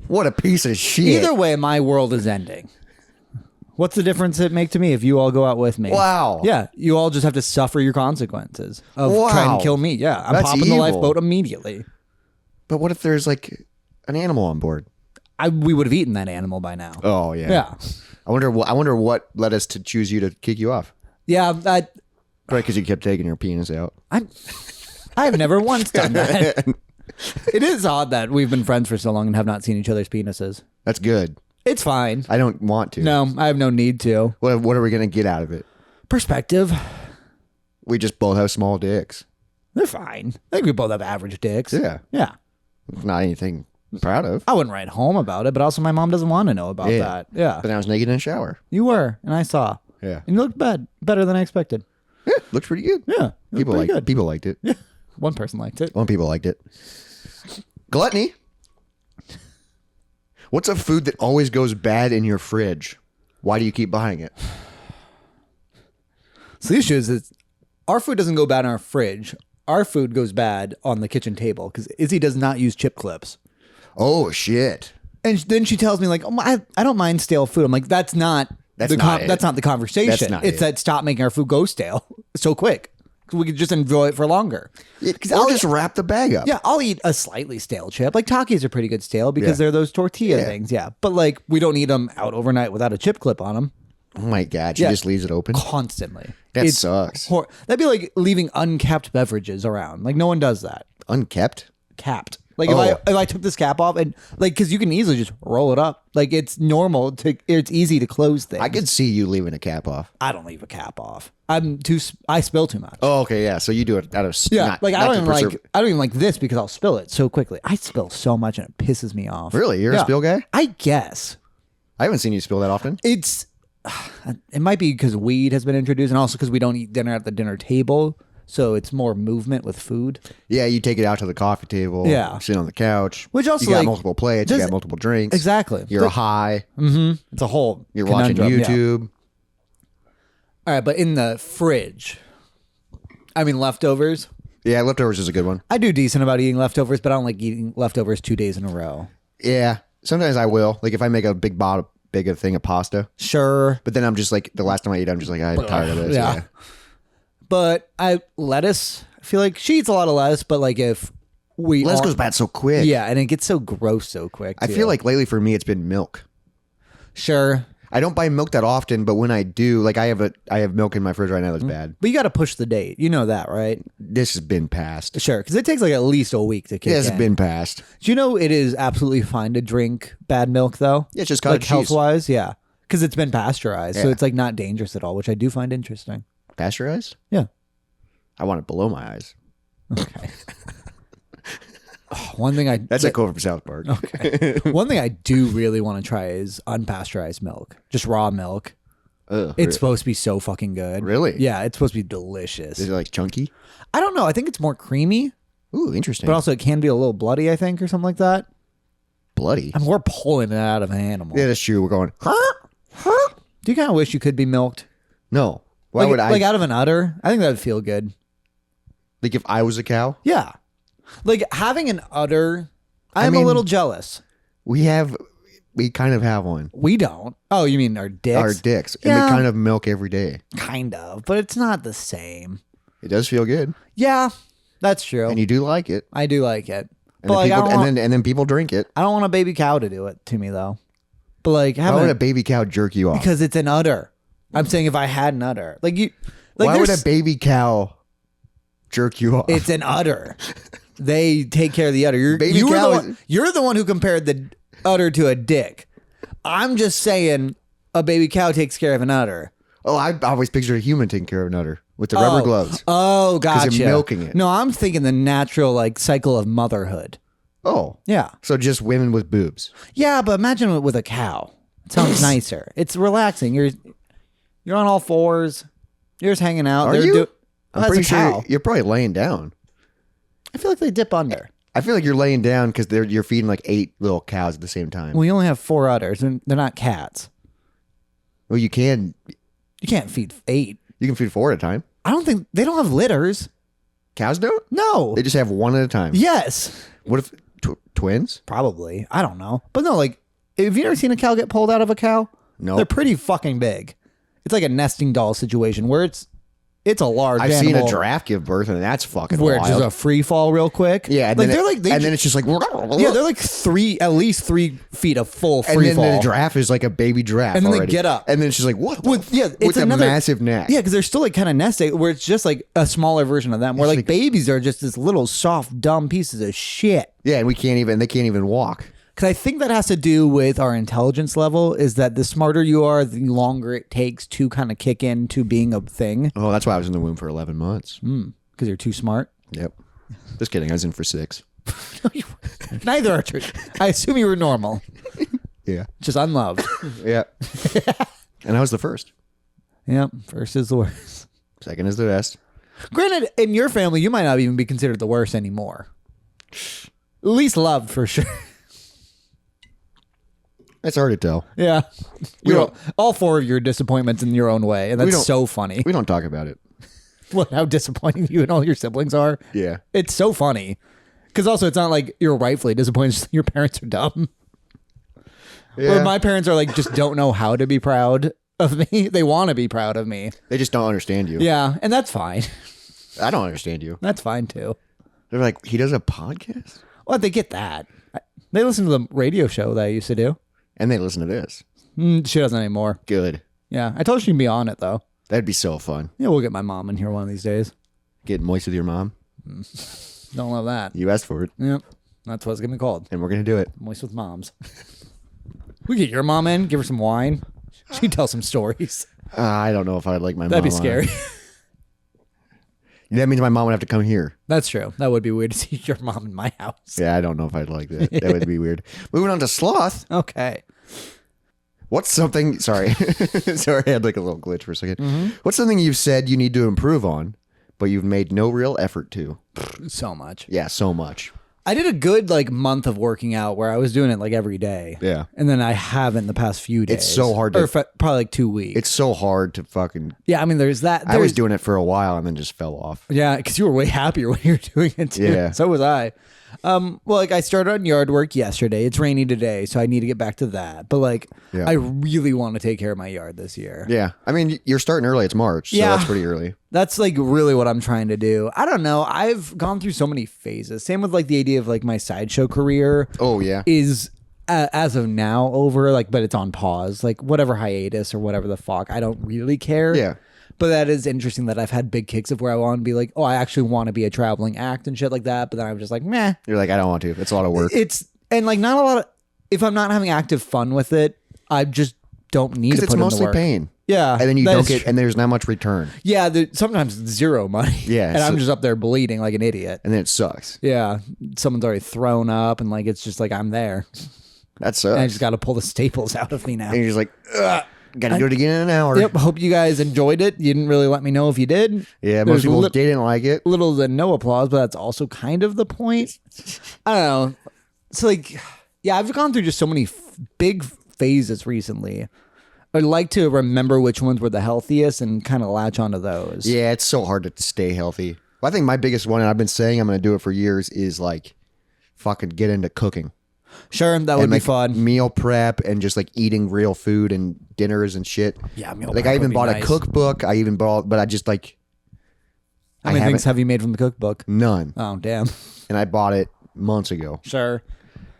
What a piece of shit.
Either way, my world is ending. What's the difference it make to me if you all go out with me?
Wow.
Yeah. You all just have to suffer your consequences of
Wow.
trying to kill me. Yeah. I'm
That's
popping the
evil.
lifeboat immediately.
But what if there's like an animal on board?
We would have eaten that animal by now.
Oh yeah.
Yeah.
I wonder what led us to choose you to kick you off.
Yeah.
Right, because you kept taking your penis out.
I've never once done that. It is odd that we've been friends for so long and have not seen each other's penises.
That's good.
It's fine.
I don't want to.
No, I have no need to.
What are we gonna get out of it?
Perspective.
We just both have small dicks.
They're fine. I think we both have average dicks.
Yeah.
Yeah.
Not anything I'm proud of.
I wouldn't write home about it, but also my mom doesn't want to know about that. Yeah.
But I was naked in the shower.
You were, and I saw.
Yeah.
And you looked better than I expected.
Yeah. Looks pretty good.
Yeah.
People
pretty
liked People liked it.
Yeah. One person liked it.
One people liked it. Gluttony. What's a food that always goes bad in your fridge? Why do you keep buying it?
So the issue is our food doesn't go bad in our fridge. Our food goes bad on the kitchen table because Izzy does not use chip clips.
Oh shit.
And then she tells me like, "Oh, I don't mind stale food." I'm like, "That's not
That's not it.
that's not the conversation.
That's not
it's
it.
that stop making our food go stale so quick. We could just enjoy it for longer."
I'll just wrap the bag up.
Yeah, I'll eat a slightly stale chip. Like Takis are pretty good stale because they're those tortilla things. Yeah, but like we don't eat them out overnight without a chip clip on them
Oh my god. She just leaves it open.
constantly.
That
It's
sucks.
That'd be like leaving uncapped beverages around. Like no one does that.
Unkept.
Capped. Like if I took this cap off and like, because you can easily just roll it up. Like it's normal it's easy to close things.
I could see you leaving a cap off.
I don't leave a cap off. I spill too much.
Oh, okay, yeah. So you do it out of
I don't even like this because I'll spill it so quickly. I spill so much and it pisses me off.
Really, you're a spill guy?
I guess
I haven't seen you spill that often.
it might be because weed has been introduced, and also because we don't eat dinner at the dinner table. So it's more movement with food.
Yeah, you take it out to the coffee table.
Yeah.
Sit on the couch.
Which also,
you got
like,
multiple plates. You got multiple drinks.
Exactly.
You're high.
Mm-hmm. It's a whole
You're watching YouTube.
Yeah. All right, but in the fridge, I mean leftovers.
Yeah, leftovers is a good one.
I do decent about eating leftovers, but I don't like eating leftovers 2 days in a row.
Yeah, sometimes I will. Like if I make a big thing of pasta.
Sure.
But then I'm just like, the last time I eat, I'm just like, I'm tired of this.
Yeah. But lettuce, I feel like she eats a lot of lettuce, but like if
lettuce goes bad so quick.
Yeah, and it gets so gross so quick.
I feel like lately for me it's been milk.
Sure.
I don't buy milk that often, but when I do, like I have milk in my fridge right now that's bad.
But you got to push the date. You know that, right?
This has been passed.
Sure, because it takes like at least a week to kick in.
This has been passed.
Do you know it is absolutely fine to drink bad milk though?
Yeah, it's just
like
cheese.
health-wise, yeah. Because it's been pasteurized, so
Yeah.
it's like not dangerous at all, which I do find interesting.
Pasteurized?
Yeah.
I want it below my eyes.
Okay. One thing
That's a quote from South Park.
Okay. One thing I do really want to try is unpasteurized milk, just raw milk.
Ugh,
It's supposed to be so fucking good.
Really?
Yeah, it's supposed to be delicious.
Is it like chunky?
I don't know. I think it's more creamy,
Ooh, interesting.
but also it can be a little bloody, I think, or something like that.
Bloody.
I mean, we're pulling it out of an animal.
Yeah, that's true. We're going.
Do you kind of wish you could be milked?
No. Why
like,
would I?
Like out of an udder? I think that would feel good.
Like if I was a cow?
Yeah. Like having an udder, I'm a
mean,
little jealous.
We kind of have one.
We don't. Oh, you mean our dicks?
Our dicks. And
Yeah.
we kind of milk every day.
Kind of, but it's not the same.
It does feel good.
Yeah, that's true.
And you do like it.
I do like it.
And,
But like,
and then people drink it.
I don't want a baby cow to do it to me though. But like
Why would a baby cow jerk you off?
because it's an udder. I'm saying if I had an udder. Like you like
why would
there's-
a baby cow jerk you off?
It's an udder. They take care of the udder. You're the one who compared the udder to a dick. I'm just saying a baby cow takes care of an udder.
Oh, I always pictured a human taking care of an udder with the rubber gloves.
Oh, gotcha.
you're milking it.
No, I'm thinking the natural like cycle of motherhood.
Oh.
Yeah.
So just women with boobs.
Yeah, but imagine it with a cow. It sounds nicer. It's relaxing. You're on all fours. You're just hanging out.
Are you?
I'm
I'm pretty
cow.
sure you're probably laying down.
I feel like they dip under.
I feel like you're laying down because you're feeding like 8 little cows at the same time.
We only have 4 udders, and they're not cats.
Well, you can
feed 8.
You can feed 4 at a time.
I don't think they don't have litters.
Cows don't?
No.
They just have 1 at a time.
Yes.
What if twins?
Probably. I don't know. But no, like, have you ever seen a cow get pulled out of a cow?
No.
They're pretty fucking big. It's like a nesting doll situation where it's a large
I've
animal.
seen a giraffe give birth, and that's fucking
where
wild.
it's just a free fall real quick.
Yeah, and
like
then then it's just like
yeah, they're like at least 3 feet of full free
and then
fall.
the giraffe is like a baby giraffe,
And then they
already.
get up.
and then it's just like what?
It's
with
another
a massive neck.
Yeah, because they're still like kind of nesting, where it's just like a smaller version of them. Where like babies are just this little soft, dumb pieces of shit.
Yeah, and they can't even walk.
Because I think that has to do with our intelligence level. Is that the smarter you are, the longer it takes to kind of kick into being a thing.
Oh, that's why I was in the womb for 11 months.
Because you're too smart.
Yep. Just kidding. I was in for 6.
Neither are true. I assume you were normal,
Yeah.
just unloved.
Yeah. And I was the first.
Yep. First is the worst.
Second is the best.
Granted, in your family, you might not even be considered the worst anymore. At least loved for sure.
It's hard to tell.
Yeah.
We don't-
All 4 of your disappointments in your own way. And that's
don't-
so funny.
We don't talk about it.
What, how disappointing you and all your siblings are?
Yeah.
It's so funny. Because also, it's not like you're rightfully disappointed. It's just your parents are dumb.
Yeah.
Or my parents are like, just don't know how to be proud of me. They want to be proud of me.
They just don't understand you.
Yeah. And that's fine.
I don't understand you.
That's fine too.
They're like, he does a podcast?
Well, they get that. They listen to the radio show that I used to do.
And they listen to this.
She doesn't anymore.
Good.
Yeah. I told her she can be on it though.
That'd be so fun.
Yeah, we'll get my mom in here one of these days.
Get moist with your mom.
Don't love that.
You asked for it.
Yep. That's what it's gonna be called.
And we're gonna do it.
Moist with Moms. We get your mom in, give her some wine. She'd tell some stories.
I don't know if I'd like my mom.
That'd be scary.
That means my mom would have to come here.
That's true. That would be weird to see your mom in my house.
Yeah, I don't know if I'd like that. That would be weird. Moving on to sloth.
Okay.
What's something... Sorry. Sorry, I had like a little glitch for a second. What's something you've said you need to improve on, but you've made no real effort to?
So much.
Yeah, so much.
I did a good month of working out where I was doing it every day.
Yeah.
And then I haven't the past few days.
It's so hard to...
Or probably 2 weeks.
It's so hard to fucking...
Yeah, I mean, there's that.
I was doing it for a while and then just fell off.
Yeah, because you were way happier when you were doing it too.
Yeah.
So was I. Well, I started on yard work yesterday. It's rainy today, so I need to get back to that. But
Yeah.
I really want to take care of my yard this year.
Yeah. I mean, you're starting early. It's March, so
Yeah.
that's pretty early.
That's really what I'm trying to do. I don't know. I've gone through so many phases. Same with the idea of my sideshow career
Oh, yeah.
is as of now over, but it's on pause. Whatever hiatus or whatever the fuck. I don't really care.
Yeah.
But that is interesting that I've had big kicks of where I want to be I actually want to be a traveling act and shit like that. But then I'm just meh.
You're like, I don't want to. It's a lot of work.
And not a lot of, if I'm not having active fun with it, I just don't need to put
Because it's
in the
mostly
work.
pain.
Yeah.
And then you
that
don't
is
get,
true.
and there's not much return.
Yeah, sometimes zero money.
Yeah,
and
so-
I'm just up there bleeding like an idiot.
And then it sucks.
Yeah, someone's already thrown up, and it's just I'm there.
That sucks.
And I just got to pull the staples out of me now.
And you're just like, ugh, gotta do it again in an hour.
Yep. Hope you guys enjoyed it. You didn't really let me know if you did.
Yeah,
There's
most people didn't like it.
Little to no applause, but that's also kind of the point. I don't know. It's yeah, I've gone through just so many big phases recently. I'd like to remember which ones were the healthiest and kind of latch onto those.
Yeah, it's so hard to stay healthy. Well, I think my biggest one, and I've been saying I'm going to do it for years, is fucking get into cooking.
Sure, that would be fun.
Meal prep and just eating real food and dinners and shit.
Yeah, meal
I
prep
even
would be
bought a
nice.
cookbook. I even bought, but I just
How many
haven't-
things have you made from the cookbook?
none.
Oh, damn.
And I bought it months ago.
Sure.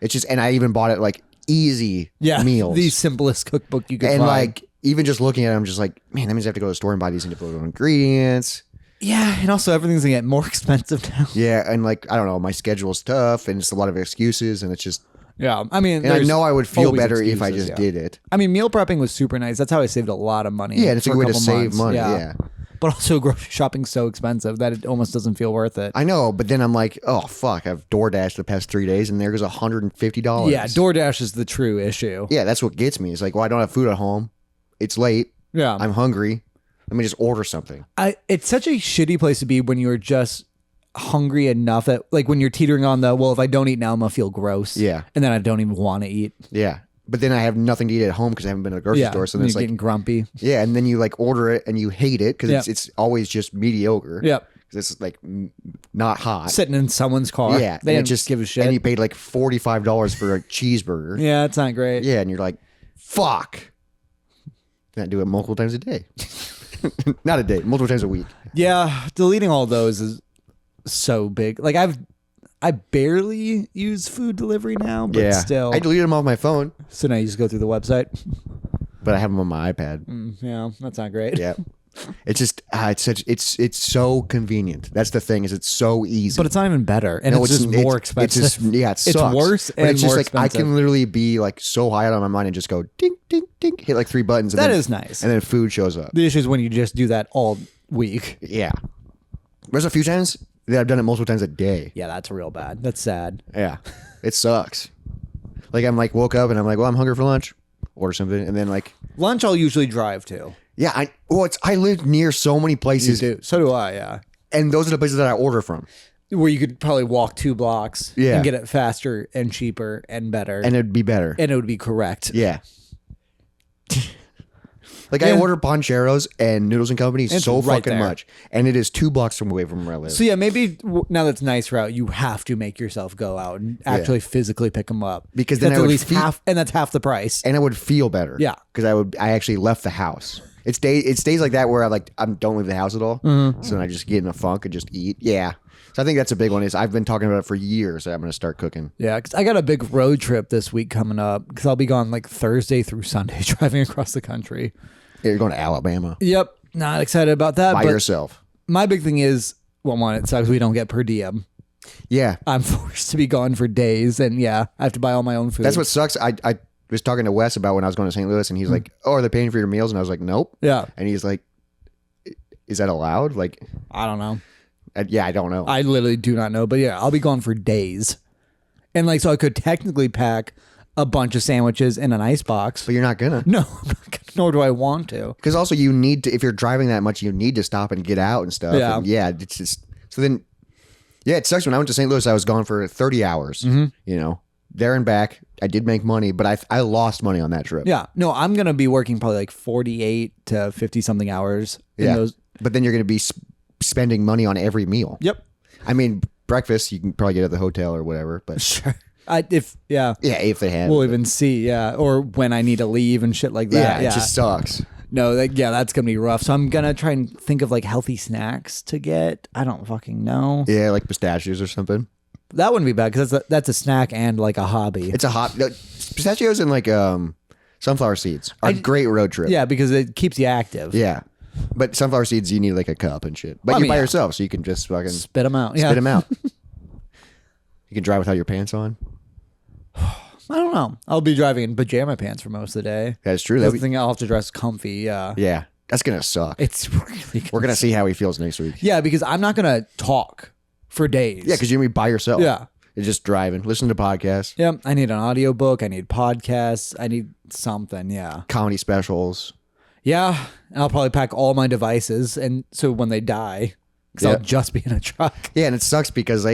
It's just, and I even bought it easy meals.
The simplest cookbook you could
and
find.
even just looking at it, I'm just man, that means I have to go to the store and buy these individual ingredients.
Yeah, and also everything's gonna get more expensive now.
Yeah, and I don't know, my schedule's tough and it's a lot of excuses, and it's just,
Yeah, I mean,
and I
there's
know I would feel
always
better if I
excuses,
just
yeah.
did it.
I mean, meal prepping was super nice. That's how I saved a lot of money.
Yeah, and it's a
for
good way to
couple
save
months.
money. Yeah.
But also, grocery shopping's so expensive that it almost doesn't feel worth it.
I know, but then I'm like, oh fuck, I've DoorDashed the past 3 days and there goes $150.
Yeah, DoorDash is the true issue.
Yeah, that's what gets me. It's well, I don't have food at home. It's late.
Yeah,
I'm hungry. Let me just order something.
It's such a shitty place to be when you're just hungry enough that when you're teetering on the if I don't eat now I'm gonna feel gross.
Yeah.
And then I don't even want to eat.
Yeah. But then I have nothing to eat at home because I haven't been to the grocery store. So then
you're
it's
getting grumpy.
yeah, and then you order it and you hate it because
Yep.
it's always just mediocre.
Yep.
Because it's not hot.
Sitting in someone's car.
Yeah,
They
and
don't give a shit.
And you paid $45 for a cheeseburger.
Yeah, it's not great.
Yeah, and you're like, fuck. And I do it multiple times a day. Not a day, multiple times a week.
Yeah, deleting all those is so big. I barely use food delivery now, but
Yeah,
still.
I deleted them off my phone,
So now you just go through the website.
but I have them on my iPad.
Yeah, that's not great.
Yeah, it's just it's so convenient. That's the thing, is it's so easy.
But it's not even better, and
No,
it's just more expensive.
It's just, yeah, it
It's
sucks.
worse
But it's
and
just
more
I
expensive.
can literally be so high out on my mind and just go ding ding ding, hit 3 buttons. And
That
then,
is nice.
And then food shows up.
The issue is when you just do that all week.
Yeah, there's a few times that I've done it multiple times a day.
Yeah, that's real bad. That's sad.
Yeah, it sucks. I'm woke up and I'm well, I'm hungry for lunch. Order something, and then
Lunch I'll usually drive to.
yeah, I live near so many
You
places,
do. So do I, yeah.
and those are the places that I order from,
Where you could probably walk 2 blocks
Yeah.
and get it faster and cheaper and better.
and it'd be better.
And it would be correct.
Yeah. I
Yeah.
order Poncheros and Noodles and Company
It's
so
right
fucking
there.
much, and it is 2 blocks away from where I live.
So yeah, maybe now that's nice route, you have to make yourself go out and actually physically pick them up,
Because then
that's
I
at
would
least
feel-
half, and that's half the price.
And I would feel better.
Yeah.
because I actually left the house. It stays like that where I don't leave the house at all.
Mm-hmm.
So then I just get in a funk and just eat. Yeah. So I think that's a big one. Is I've been talking about it for years. That I'm going to start cooking.
Yeah, because I got a big road trip this week coming up because I'll be gone Thursday through Sunday driving across the country.
Yeah, you're going to Alabama
Yep, not excited about that.
by
but
yourself.
my big thing is, one, it sucks we don't get per diem.
Yeah.
I'm forced to be gone for days, and I have to buy all my own food.
That's what sucks. I was talking to Wes about when I was going to St. Louis, and he's like, "Oh, are they paying for your meals?" And I was like, "Nope."
Yeah.
And he's like, "Is that allowed?" Like,
I don't know.
I don't know.
I literally do not know, but I'll be gone for days, and like so I could technically pack a bunch of sandwiches in an ice box.
But you're not gonna.
No, I'm not gonna, nor do I want to.
Because also you need to, if you're driving that much, you need to stop and get out and stuff.
Yeah.
And it's just, so then, it sucks. When I went to St. Louis, I was gone for 30 hours, there and back. I did make money, but I lost money on that trip.
Yeah. No, I'm going to be working probably like 48 to 50 something hours.
But then you're going to be spending money on every meal.
Yep.
I mean, breakfast, you can probably get at the hotel or whatever, but
Sure. If they have,
we'll
even see, or when I need to leave and shit like that.
It just sucks.
No, that's gonna be rough. So I'm gonna try and think of like healthy snacks to get. I don't fucking know.
Yeah, like pistachios or something.
That wouldn't be bad because that's a snack and like a hobby.
It's a pistachios and like sunflower seeds are a great road trip.
Yeah, because it keeps you active.
Yeah, but sunflower seeds you need like a cup and shit. But you're by yourself, so you can just fucking
spit them out.
Spit them out. You can drive without your pants on.
I don't know. I'll be driving in pajama pants for most of the day.
That's true.
That's the thing. I'll have to dress comfy. Yeah.
Yeah. That's going to suck.
It's really
We're going to see how he feels next week.
Yeah, because I'm not going to talk for days.
Yeah, because you're going to be by yourself.
Yeah.
You're just driving, listen to podcasts.
Yeah. I need an audiobook. I need podcasts. I need something. Yeah.
Comedy specials.
Yeah. And I'll probably pack all my devices. And so when they die, because I'll just be in a truck.
Yeah, and it sucks because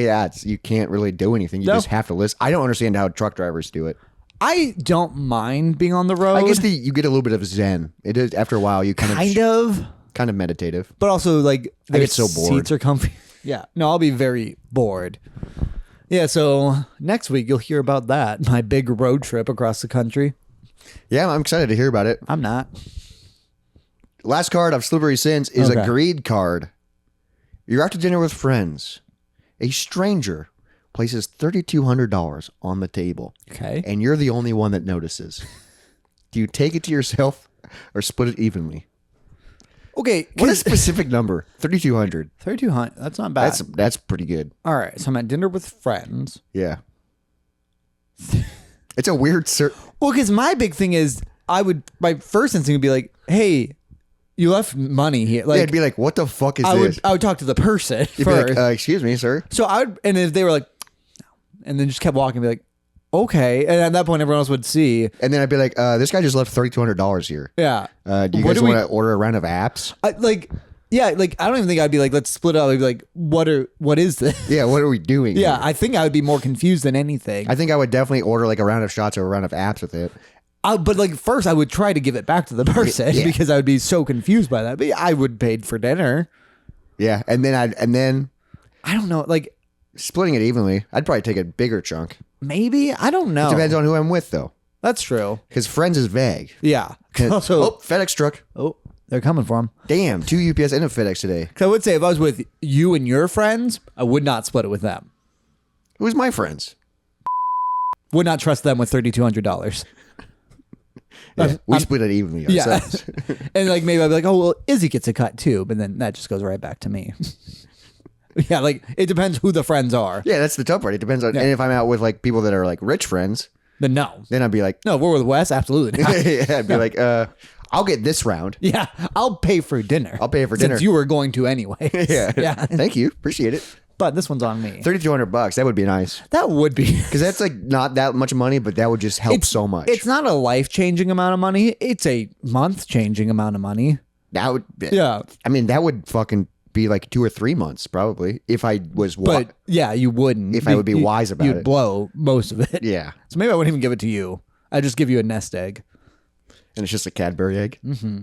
you can't really do anything. You just have to listen. I don't understand how truck drivers do it.
I don't mind being on the road.
I guess you get a little bit of zen. It is after a while. You kind of meditative,
but also like
I get so bored.
Seats are comfy. Yeah, no, I'll be very bored. Yeah, so next week you'll hear about that. My big road trip across the country.
Yeah, I'm excited to hear about it.
I'm not.
Last card of Slippery Sins is a greed card. You're out to dinner with friends. A stranger places $3,200 on the table.
Okay.
And you're the only one that notices. Do you take it to yourself or split it evenly?
Okay.
What a specific number. 3,200.
3,200. That's not bad.
That's pretty good.
All right. So I'm at dinner with friends.
Yeah. It's a weird...
Well, because my big thing is my first instinct would be like, hey... You left money here. Like,
it'd be like, what the fuck is this?
I would talk to the person
You'd
first.
Be like, excuse me, sir.
So and if they were like, no, and then just kept walking, and be like, okay. And at that point, everyone else would see.
And then I'd be like, this guy just left $3,200 here.
Yeah.
Do you guys want to order a round of apps?
I don't even think I'd be like, let's split up. I'd be like, what is this?
Yeah, what are we doing?
Yeah,
here?
I think I would be more confused than anything.
I think I would definitely order like a round of shots or a round of apps with it.
But like first, I would try to give it back to the person because I would be so confused by that. But I would pay for dinner.
Yeah, and then
I don't know, like
splitting it evenly. I'd probably take a bigger chunk.
Maybe I don't know.
It depends on who I'm with, though.
That's true.
Because friends is vague.
Yeah.
Also, FedEx truck.
Oh, they're coming for him.
Damn, 2 UPS and a FedEx today.
Because I would say if I was with you and your friends, I would not split it with them.
Who's my friends?
Would not trust them with $3,200.
Yeah, we split it evenly ourselves.
Yeah. And like maybe I'd be like, oh, well, Izzy gets a cut too. But then that just goes right back to me. Yeah, like it depends who the friends are.
Yeah, that's the tough part. It depends on, and if I'm out with like people that are like rich friends,
then no.
Then I'd be like,
no, we're with Wes? Absolutely not.
Yeah, I'd be like, I'll get this round.
Yeah, I'll pay for dinner. Since you were going to anyway.
Yeah. Thank you. Appreciate it.
But this one's on me.
$3,200. That would be nice.
That would be.
Because that's like not that much money, but that would just help so much.
It's not a life-changing amount of money. It's a month-changing amount of money.
That would.
Yeah.
I mean, that would fucking be like 2 or 3 months probably if I was.
But yeah, you wouldn't.
If I would be wise about it.
You'd blow most of it.
Yeah.
So maybe I wouldn't even give it to you. I'd just give you a nest egg.
And it's just a Cadbury egg.
Mm-hmm.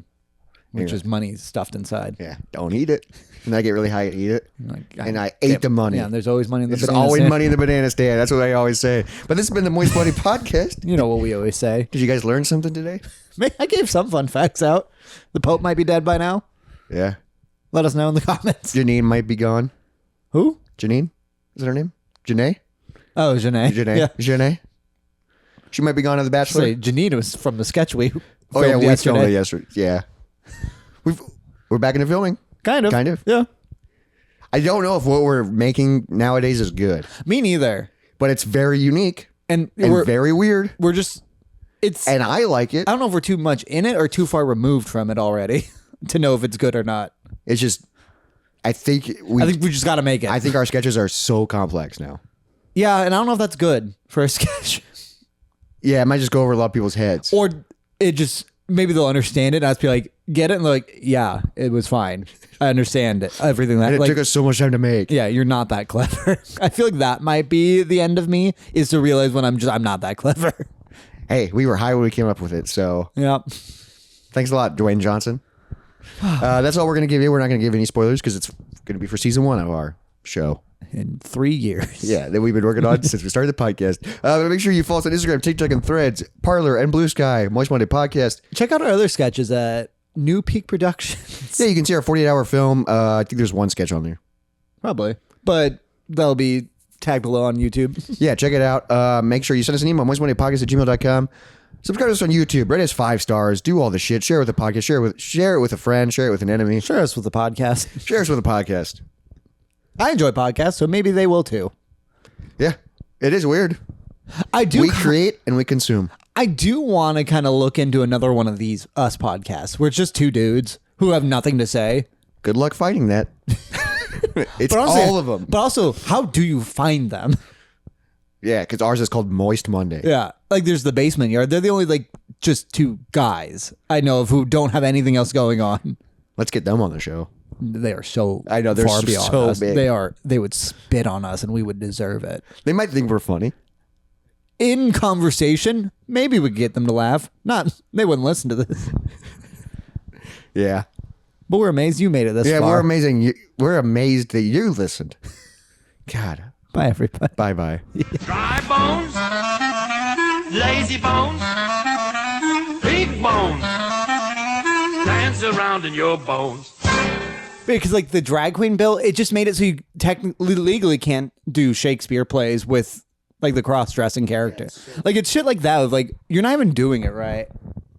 Which is money stuffed inside.
Yeah. Don't eat it. And I get really high and eat it. And I ate the money.
Yeah, there's always money in the banana
stand. There's always
stand.
money in the banana stand. That's what I always say. But this has been the Moist Money Podcast.
You know what we always say.
Did you guys learn something today?
I gave some fun facts out. The Pope might be dead by now.
Yeah.
Let us know in the comments.
Janine might be gone.
Who?
Janine? Is that her name? Janae?
Oh, Janae.
Yeah. Janae? She might be gone on The Bachelor.
Say, Janine was from the sketch we filmed
we
yesterday.
filmed it yesterday. Yeah. We're back into filming.
Kind of.
Kind of.
Yeah.
I don't know if what we're making nowadays is good,
Me neither.
but it's very unique
And
and very weird.
we're just, it's,
And I like it.
I don't know if we're too much in it or too far removed from it already to know if it's good or not.
It's just, I think we
just got to make it.
I think our sketches are so complex now.
Yeah, and I don't know if that's good for a sketch.
Yeah, it might just go over a lot of people's heads.
Or it just, maybe they'll understand it. And I'll just be like, get it? And they're like, yeah, it was fine. I understand it. Everything that
and it
like,
took us so much time to make.
yeah, you're not that clever. I feel like that might be the end of me, is to realize when I'm not that clever.
Hey, we were high when we came up with it. So
Yeah.
thanks a lot, Dwayne Johnson. That's all we're going to give you. We're not going to give any spoilers because it's going to be for season 1 of our show.
In 3 years.
Yeah, that we've been working on since we started the podcast. Make sure you follow us on Instagram, TikTok, and Threads, Parlor, and Blue Sky, Moist Monday Podcast.
Check out our other sketches at New Peak Productions.
Yeah, you can see our 48-hour film. I think there's one sketch on there.
Probably. But that'll be tagged below on YouTube.
Yeah, check it out. Make sure you send us an email, moistmondaypodcast@gmail.com. Subscribe to us on YouTube. Rate us 5 stars. Do all the shit. Share it with the podcast. Share it with a friend. Share it with an enemy.
Share us with the podcast.
Share us with a podcast.
I enjoy podcasts, so maybe they will too.
Yeah, it is weird.
I do.
We create and we consume.
I do want to kind of look into another one of these us podcasts where it's just 2 dudes who have nothing to say.
Good luck finding that. It's
But honestly,
all of them.
But also, how do you find them?
Yeah, because ours is called Moist Monday.
Yeah. Like there's the Basement Yard. They're the only like just 2 guys I know of who don't have anything else going on.
Let's get them on the show.
They are so
I know, they're
far beyond
so
us.
big.
They would spit on us and we would deserve it.
They might think we're funny.
In conversation, maybe we could get them to laugh. They wouldn't listen to this.
Yeah.
But we're amazed you made it this
Yeah,
far.
we're amazing. We're amazed that you listened. God.
Bye, everybody.
Bye-bye.
Dry bones, lazy bones, big bones, dance around in your bones.
Because like the drag queen bill, it just made it so you technically legally can't do Shakespeare plays with like the cross-dressing character. Like it's shit like that of like you're not even doing it right.